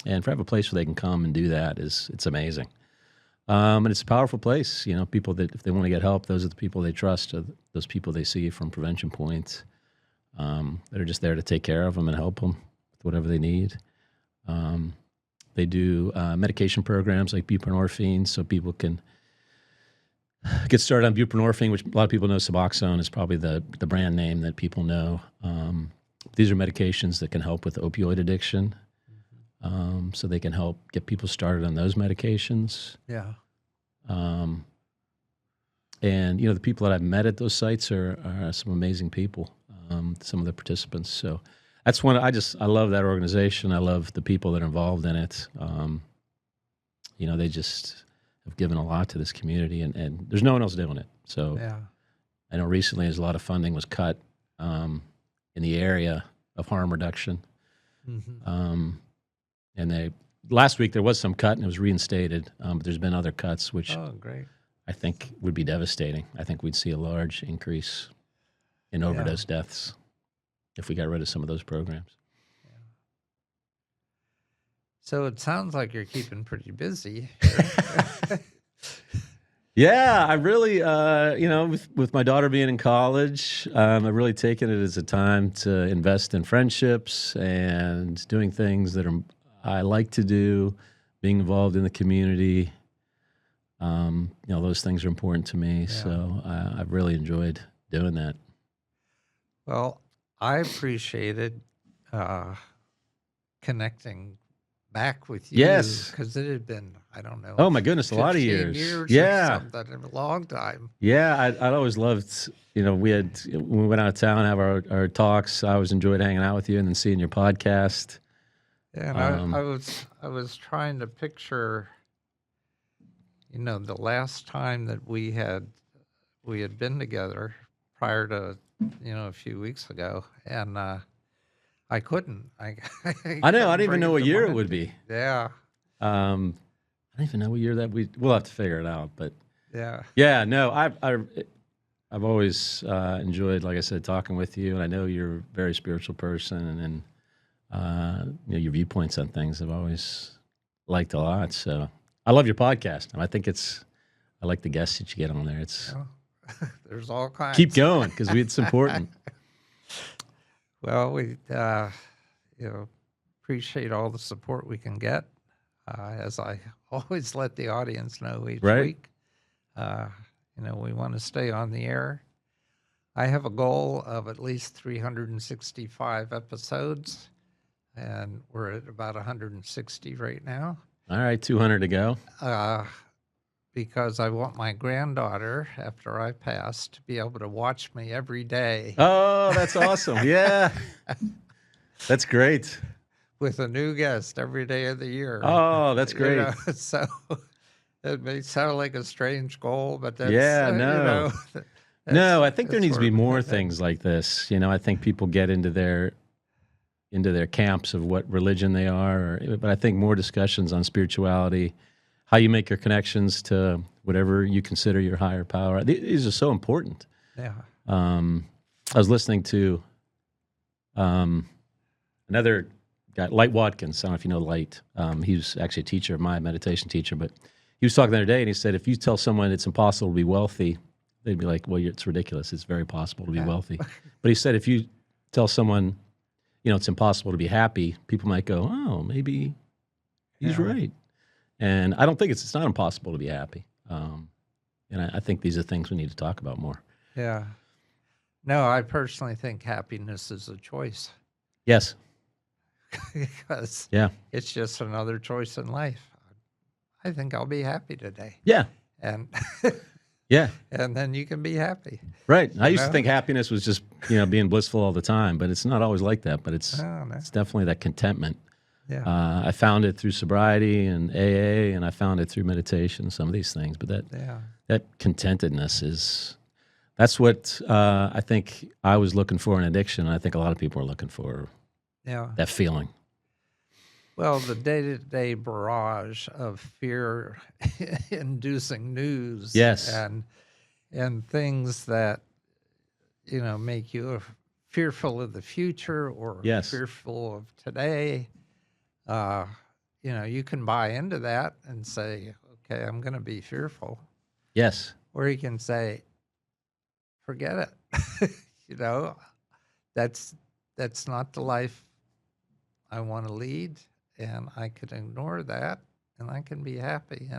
Speaker 2: And to have a place where they can come and do that it's amazing. And it's a powerful place. People that if they want to get help, those are the people they trust, are those people they see from Prevention Point that are just there to take care of them and help them with whatever they need. They do medication programs like buprenorphine, so people can get started on buprenorphine, which a lot of people know Suboxone is probably the brand name that people know. These are medications that can help with opioid addiction, so they can help get people started on those medications.
Speaker 1: Yeah.
Speaker 2: And, the people that I've met at those sites are some amazing people, some of the participants. So that's one, I love that organization. I love the people that are involved in it. They just have given a lot to this community, and there's no one else doing it. So
Speaker 1: Yeah.
Speaker 2: I know recently there's a lot of funding was cut in the area of harm reduction.
Speaker 1: Mm-hmm.
Speaker 2: And last week there was some cut and it was reinstated, but there's been other cuts, which
Speaker 1: Oh, great.
Speaker 2: I think would be devastating. I think we'd see a large increase in overdose deaths if we got rid of some of those programs.
Speaker 1: So it sounds like you're keeping pretty busy.
Speaker 2: Yeah, I really, with my daughter being in college, I've really taken it as a time to invest in friendships and doing things that I like to do, being involved in the community. Those things are important to me.
Speaker 1: Yeah.
Speaker 2: So I've really enjoyed doing that.
Speaker 1: Well, I appreciated connecting back with you.
Speaker 2: Yes.
Speaker 1: Because it had been, I don't know.
Speaker 2: Oh my goodness, a lot of
Speaker 1: 15
Speaker 2: years.
Speaker 1: Or
Speaker 2: Yeah.
Speaker 1: something, a long time.
Speaker 2: Yeah, I'd always loved, when we went out of town, have our talks, I always enjoyed hanging out with you and then seeing your podcast.
Speaker 1: Yeah, and I was trying to picture, the last time that we had been together prior to, a few weeks ago, and I couldn't. I
Speaker 2: I know, I
Speaker 1: couldn't
Speaker 2: don't even
Speaker 1: bring
Speaker 2: know
Speaker 1: it
Speaker 2: what
Speaker 1: to
Speaker 2: year it
Speaker 1: mind.
Speaker 2: would be.
Speaker 1: Yeah,
Speaker 2: I don't even know what year we'll have to figure it out, but
Speaker 1: yeah,
Speaker 2: yeah, no, I've always enjoyed, like I said, talking with you, and I know you're a very spiritual person, and your viewpoints on things I've always liked a lot. So I love your podcast, and I think it's I like the guests that you get on there. It's
Speaker 1: You know, there's all kinds.
Speaker 2: keep going because it's important.
Speaker 1: Well, we appreciate all the support we can get. As I always let the audience know each
Speaker 2: Right.
Speaker 1: week, we want to stay on the air. I have a goal of at least 365 episodes, and we're at about 160 right now.
Speaker 2: All right, 200 to go.
Speaker 1: Because I want my granddaughter, after I pass, to be able to watch me every day
Speaker 2: Oh, that's awesome. Yeah. That's great.
Speaker 1: with a new guest every day of the year.
Speaker 2: Oh, that's great.
Speaker 1: So it may sound like a strange goal, but that's,
Speaker 2: Yeah, no. No, I think there needs to be more
Speaker 1: things.
Speaker 2: things like this. I think people get into their camps of what religion they are, but I think more discussions on spirituality, how you make your connections to whatever you consider your higher power. These are so important.
Speaker 1: Yeah.
Speaker 2: I was listening to another guy, Light Watkins. I don't know if you know Light. He was actually a teacher of mine, meditation teacher, but he was talking the other day, and he said, if you tell someone it's impossible to be wealthy, they'd be like, well, it's ridiculous. It's very possible to be wealthy. But he said, if you tell someone, it's impossible to be happy, people might go, oh, maybe he's right. And I don't think it's not impossible to be happy. And I think these are things we need to talk about more.
Speaker 1: Yeah. No, I personally think happiness is a choice.
Speaker 2: Yes.
Speaker 1: Because
Speaker 2: Yeah.
Speaker 1: it's just another choice in life. I think I'll be happy today.
Speaker 2: Yeah.
Speaker 1: And
Speaker 2: Yeah.
Speaker 1: and then you can be happy.
Speaker 2: Right. I used to think happiness was just, being blissful all the time, but it's not always like that. But it's definitely that contentment.
Speaker 1: Yeah.
Speaker 2: I found it through sobriety and AA, and I found it through meditation, some of these things. But that contentedness that's what I think I was looking for in addiction. And I think a lot of people are looking for that feeling.
Speaker 1: Well, the day-to-day barrage of fear-inducing news,
Speaker 2: Yes,
Speaker 1: and things that make you fearful of the future or fearful of today. You can buy into that and say, "Okay, I'm going to be fearful."
Speaker 2: Yes,
Speaker 1: or you can say, "Forget it." That's not the life I want to lead. And I could ignore that, and I can be happy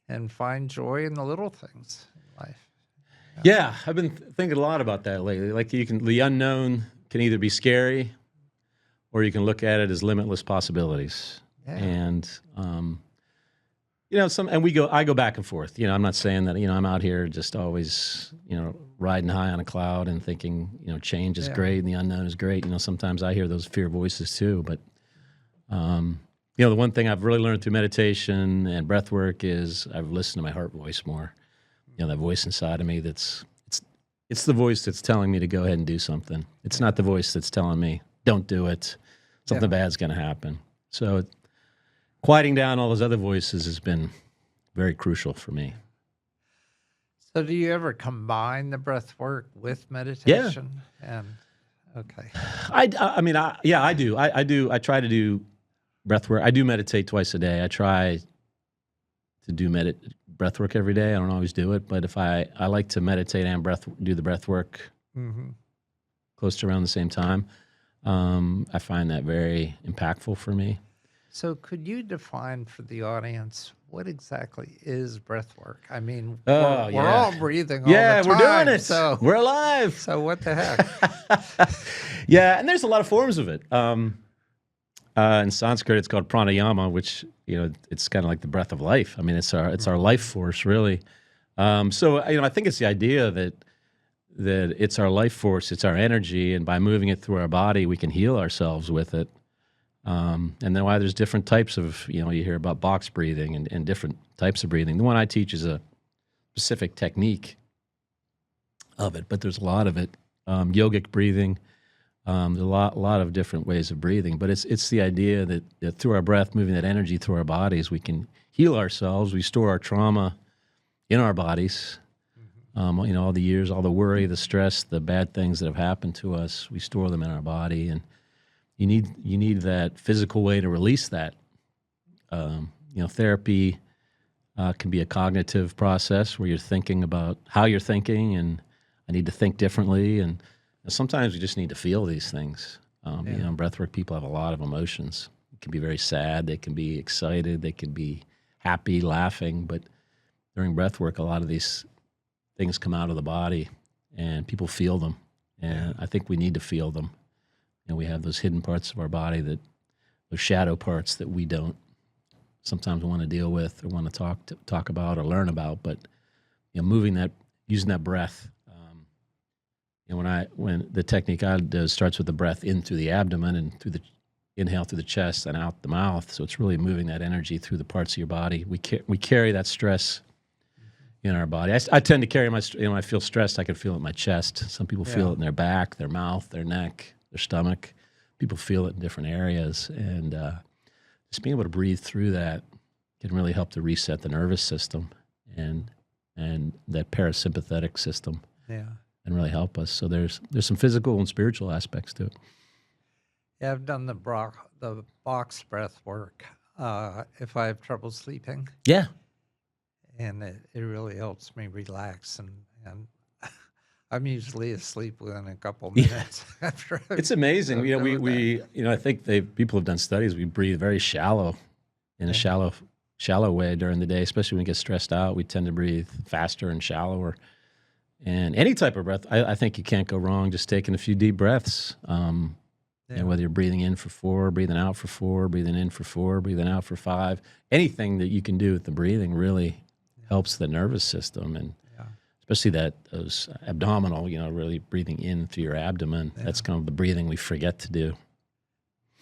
Speaker 1: and find joy in the little things in life.
Speaker 2: Yeah, I've been thinking a lot about that lately. Like the unknown can either be scary, or you can look at it as limitless possibilities.
Speaker 1: Yeah.
Speaker 2: And I go back and forth. I'm not saying that I'm out here just always riding high on a cloud and thinking change is great and the unknown is great. Sometimes I hear those fear voices too, but. The one thing I've really learned through meditation and breath work is I've listened to my heart voice more. That voice inside of me it's the voice that's telling me to go ahead and do something. It's not the voice that's telling me, don't do it. Something bad's going to happen. So quieting down all those other voices has been very crucial for me.
Speaker 1: So do you ever combine the breath work with meditation? Yeah. Okay.
Speaker 2: I do. I do. I try to do breath work. I do meditate twice a day. I try to do breath work every day. I don't always do it, but if I like to meditate and do the breath work close to around the same time, I find that very impactful for me.
Speaker 1: So could you define for the audience what exactly is breath work? I mean,
Speaker 2: Oh,
Speaker 1: we're all breathing all the
Speaker 2: Yeah,
Speaker 1: time.
Speaker 2: we're doing it.
Speaker 1: So,
Speaker 2: We're alive.
Speaker 1: so what the heck?
Speaker 2: Yeah, and there's a lot of forms of it. In Sanskrit, it's called pranayama, which it's kind of like the breath of life. I mean, it's our life force, really. So I think it's the idea that it's our life force, it's our energy, and by moving it through our body, we can heal ourselves with it. And then why there's different types of you hear about box breathing and different types of breathing. The one I teach is a specific technique of it, but there's a lot of it. Yogic breathing. There's a lot of different ways of breathing, but it's the idea that through our breath, moving that energy through our bodies, we can heal ourselves. We store our trauma in our bodies. All the years, all the worry, the stress, the bad things that have happened to us, we store them in our body, and you need that physical way to release that. Therapy Can be a cognitive process where you're thinking about how you're thinking, and I need to think differently. And sometimes we just need to feel these things. You know, breathwork people have a lot of emotions. It can be very sad. They can be excited. They can be happy, laughing. But during breathwork, a lot of these things come out of the body, and people feel them. And I think we need to feel them. And we have those hidden parts of our body, that those shadow parts that we don't sometimes want to deal with or want to talk about or learn about. But moving that, using that breath. When the technique I do starts with the breath in through the abdomen and through the inhale through the chest and out the mouth. So it's really moving that energy through the parts of your body. We carry that stress in our body. I tend to carry my, when I feel stressed, I can feel it in my chest. Some people feel it in their back, their mouth, their neck, their stomach. People feel it in different areas. And just being able to breathe through that can really help to reset the nervous system and that parasympathetic system.
Speaker 1: Yeah.
Speaker 2: And really help us. So there's some physical and spiritual aspects to it.
Speaker 1: Yeah, I've done the box breath work if I have trouble sleeping.
Speaker 2: Yeah.
Speaker 1: And it really helps me relax. And I'm usually asleep within a couple minutes after.
Speaker 2: It's amazing. I think people have done studies. We breathe very shallow, in a shallow way during the day, especially when we get stressed out. We tend to breathe faster and shallower. And any type of breath, I think you can't go wrong just taking a few deep breaths. Whether you're breathing in for 4, breathing out for 4, breathing in for 4, breathing out for 5. Anything that you can do with the breathing really helps the nervous system, and especially those abdominal, really breathing in through your abdomen. Yeah. That's kind of the breathing we forget to do.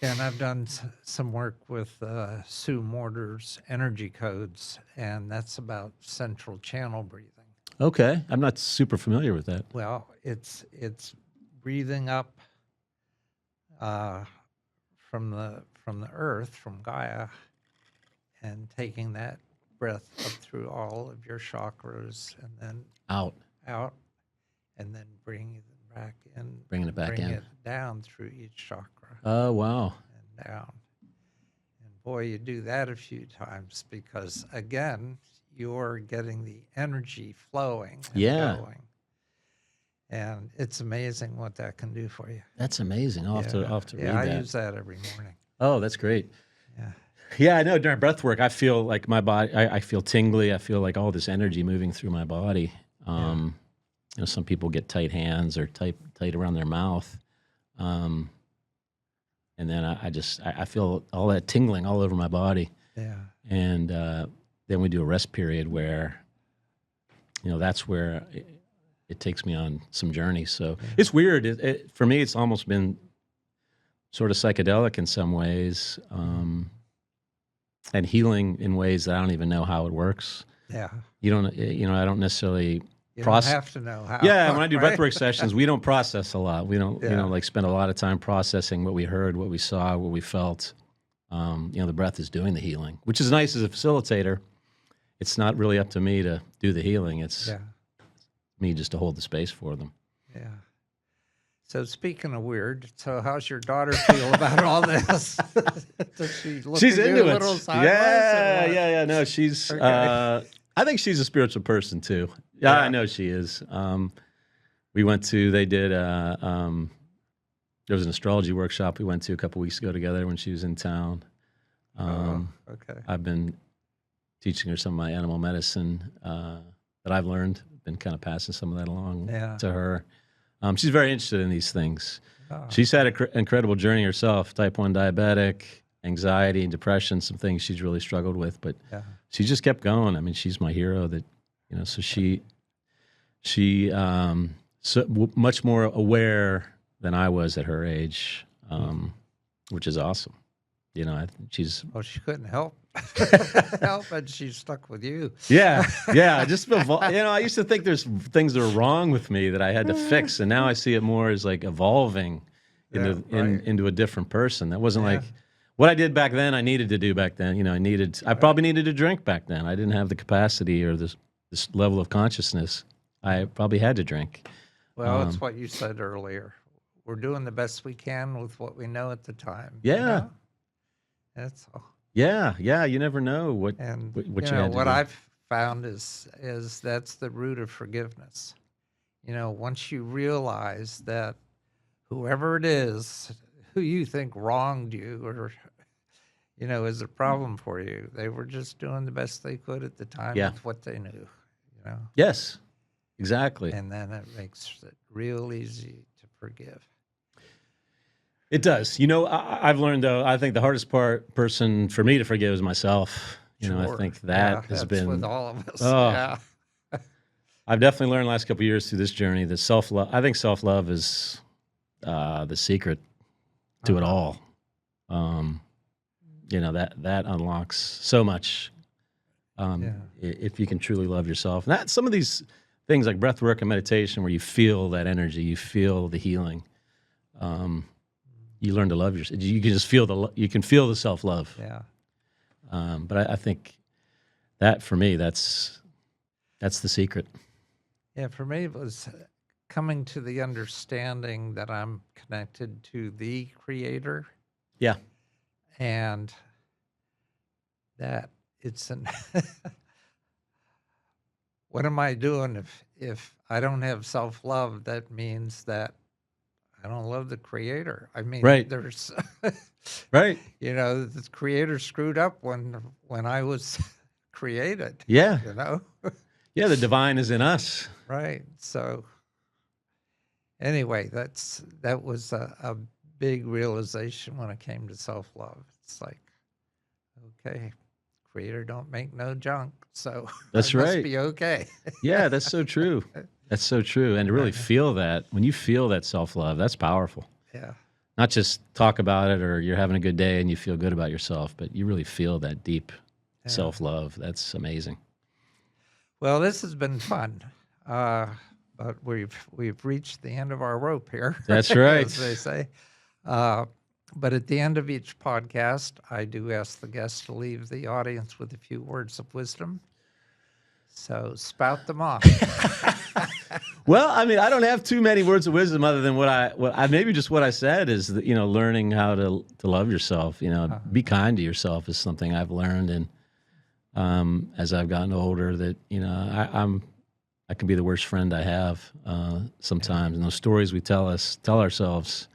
Speaker 1: Yeah, and I've done some work with Sue Morter's energy codes, and that's about central channel breathing.
Speaker 2: Okay, I'm not super familiar with that.
Speaker 1: Well, it's breathing up from the earth, from Gaia, and taking that breath up through all of your chakras, and then
Speaker 2: out,
Speaker 1: and then bringing it back in,
Speaker 2: bringing it
Speaker 1: down through each chakra.
Speaker 2: Oh, wow!
Speaker 1: And down, and boy, you do that a few times because again, you're getting the energy flowing and going. And it's amazing what that can do for you.
Speaker 2: That's amazing. I'll have to read that.
Speaker 1: I use that every morning.
Speaker 2: Oh, that's great.
Speaker 1: Yeah.
Speaker 2: Yeah, I know during breath work, I feel like my body, I feel tingly. I feel like all this energy moving through my body. Some people get tight hands or tight around their mouth. And then I feel all that tingling all over my body.
Speaker 1: Yeah.
Speaker 2: And then we do a rest period where, that's where it takes me on some journey. So it's weird. For me, it's almost been sort of psychedelic in some ways, and healing in ways that I don't even know how it works.
Speaker 1: Yeah.
Speaker 2: I don't necessarily
Speaker 1: don't have to know how.
Speaker 2: Yeah, when I do breathwork sessions, we don't process a lot. We don't, spend a lot of time processing what we heard, what we saw, what we felt. The breath is doing the healing, which is nice as a facilitator. It's not really up to me to do the healing. It's me just to hold the space for them.
Speaker 1: Yeah. So speaking of weird, so how's your daughter feel about all this? Does she look
Speaker 2: she's
Speaker 1: at
Speaker 2: into
Speaker 1: you a
Speaker 2: it.
Speaker 1: little sideways?
Speaker 2: Yeah. No, she's. Okay. I think she's a spiritual person too. Yeah, I know she is. We went to. They did. There was an astrology workshop we went to a couple weeks ago together when she was in town.
Speaker 1: Okay.
Speaker 2: I've been teaching her some of my animal medicine that I've learned. Been kind of passing some of that along to her. She's very interested in these things. Oh. She's had an incredible journey herself, type 1 diabetic, anxiety and depression, some things she's really struggled with, but she just kept going. I mean, she's my hero that, so she much more aware than I was at her age, which is awesome. She's...
Speaker 1: Well, she couldn't help and she's stuck with you.
Speaker 2: Yeah. Just I used to think there's things that were wrong with me that I had to fix, and now I see it more as like evolving into a different person. That wasn't like what I did back then. I needed to do back then. I probably needed to drink back then. I didn't have the capacity or this level of consciousness. I probably had to drink.
Speaker 1: Well, it's what you said earlier. We're doing the best we can with what we know at the time.
Speaker 2: Yeah.
Speaker 1: That's all.
Speaker 2: Yeah. You never know what you had to
Speaker 1: what
Speaker 2: do.
Speaker 1: I've found is that's the root of forgiveness. Once you realize that whoever it is who you think wronged you or is a problem for you, they were just doing the best they could at the time
Speaker 2: Yeah.
Speaker 1: with what they knew, you know,
Speaker 2: Yes, exactly.
Speaker 1: and then it makes it real easy to forgive.
Speaker 2: It does. I've learned though. I think the hardest person for me to forgive is myself. I
Speaker 1: Sure.
Speaker 2: think
Speaker 1: Yeah,
Speaker 2: that has
Speaker 1: that's with
Speaker 2: been.
Speaker 1: all of us.
Speaker 2: Oh,
Speaker 1: Yeah.
Speaker 2: I've definitely learned the last couple of years through this journey that self-love. I think self-love is the secret to it
Speaker 1: Uh-huh.
Speaker 2: all. That unlocks so much.
Speaker 1: Yeah.
Speaker 2: If you can truly love yourself, and that some of these things like breath work and meditation, where you feel that energy, you feel the healing. You learn to love yourself. You can just feel you can feel the self-love.
Speaker 1: Yeah.
Speaker 2: But I think that for me, that's the secret.
Speaker 1: Yeah. For me, it was coming to the understanding that I'm connected to the Creator
Speaker 2: Yeah.
Speaker 1: and that it's an what am I doing if I don't have self-love? That means that I don't love the Creator. I mean,
Speaker 2: Right.
Speaker 1: there's
Speaker 2: Right.
Speaker 1: the Creator screwed up when I was created.
Speaker 2: Yeah.
Speaker 1: You know,
Speaker 2: Yeah. The divine is in us.
Speaker 1: right? So anyway, that was a big realization when it came to self-love. It's like, okay, Creator don't make no junk, so
Speaker 2: That's
Speaker 1: I must
Speaker 2: right.
Speaker 1: be okay.
Speaker 2: Yeah. That's so true. That's so true. And to really feel that, when you feel that self-love, that's powerful.
Speaker 1: Yeah.
Speaker 2: Not just talk about it or you're having a good day and you feel good about yourself, but you really feel that deep
Speaker 1: Yeah.
Speaker 2: self-love. That's amazing.
Speaker 1: Well, this has been fun, but we've reached the end of our rope here.
Speaker 2: That's right.
Speaker 1: as they say. But at the end of each podcast, I do ask the guests to leave the audience with a few words of wisdom. So spout them off.
Speaker 2: Well, I mean, I don't have too many words of wisdom other than what I maybe just what I said is that, learning how to love yourself, be kind to yourself is something I've learned. And as I've gotten older that, I can be the worst friend I have sometimes. And those stories we tell ourselves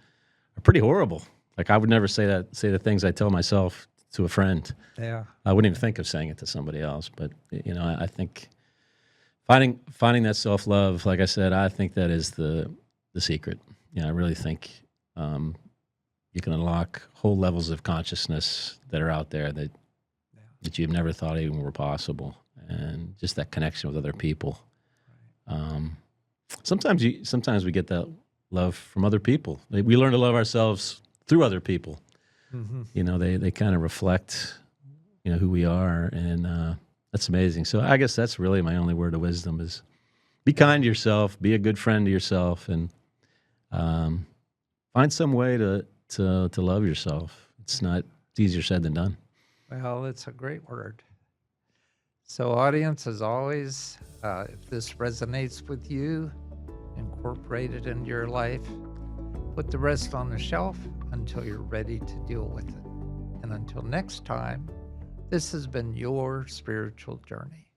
Speaker 2: are pretty horrible. Like I would never say the things I tell myself to a friend.
Speaker 1: Yeah.
Speaker 2: I wouldn't even think of saying it to somebody else. But, I think finding that self-love, like I said, I think that is the secret. I really think you can unlock whole levels of consciousness that are out there that you've never thought even were possible. And just that connection with other people. Sometimes we get that love from other people. We learn to love ourselves through other people.
Speaker 1: Mm-hmm.
Speaker 2: They kind of reflect, who we are, and that's amazing. So I guess that's really my only word of wisdom is be kind to yourself, be a good friend to yourself, and find some way to love yourself. It's easier said than done.
Speaker 1: Well, it's a great word. So, audience, as always, if this resonates with you, incorporate it into your life. Put the rest on the shelf until you're ready to deal with it. And until next time, this has been your spiritual journey.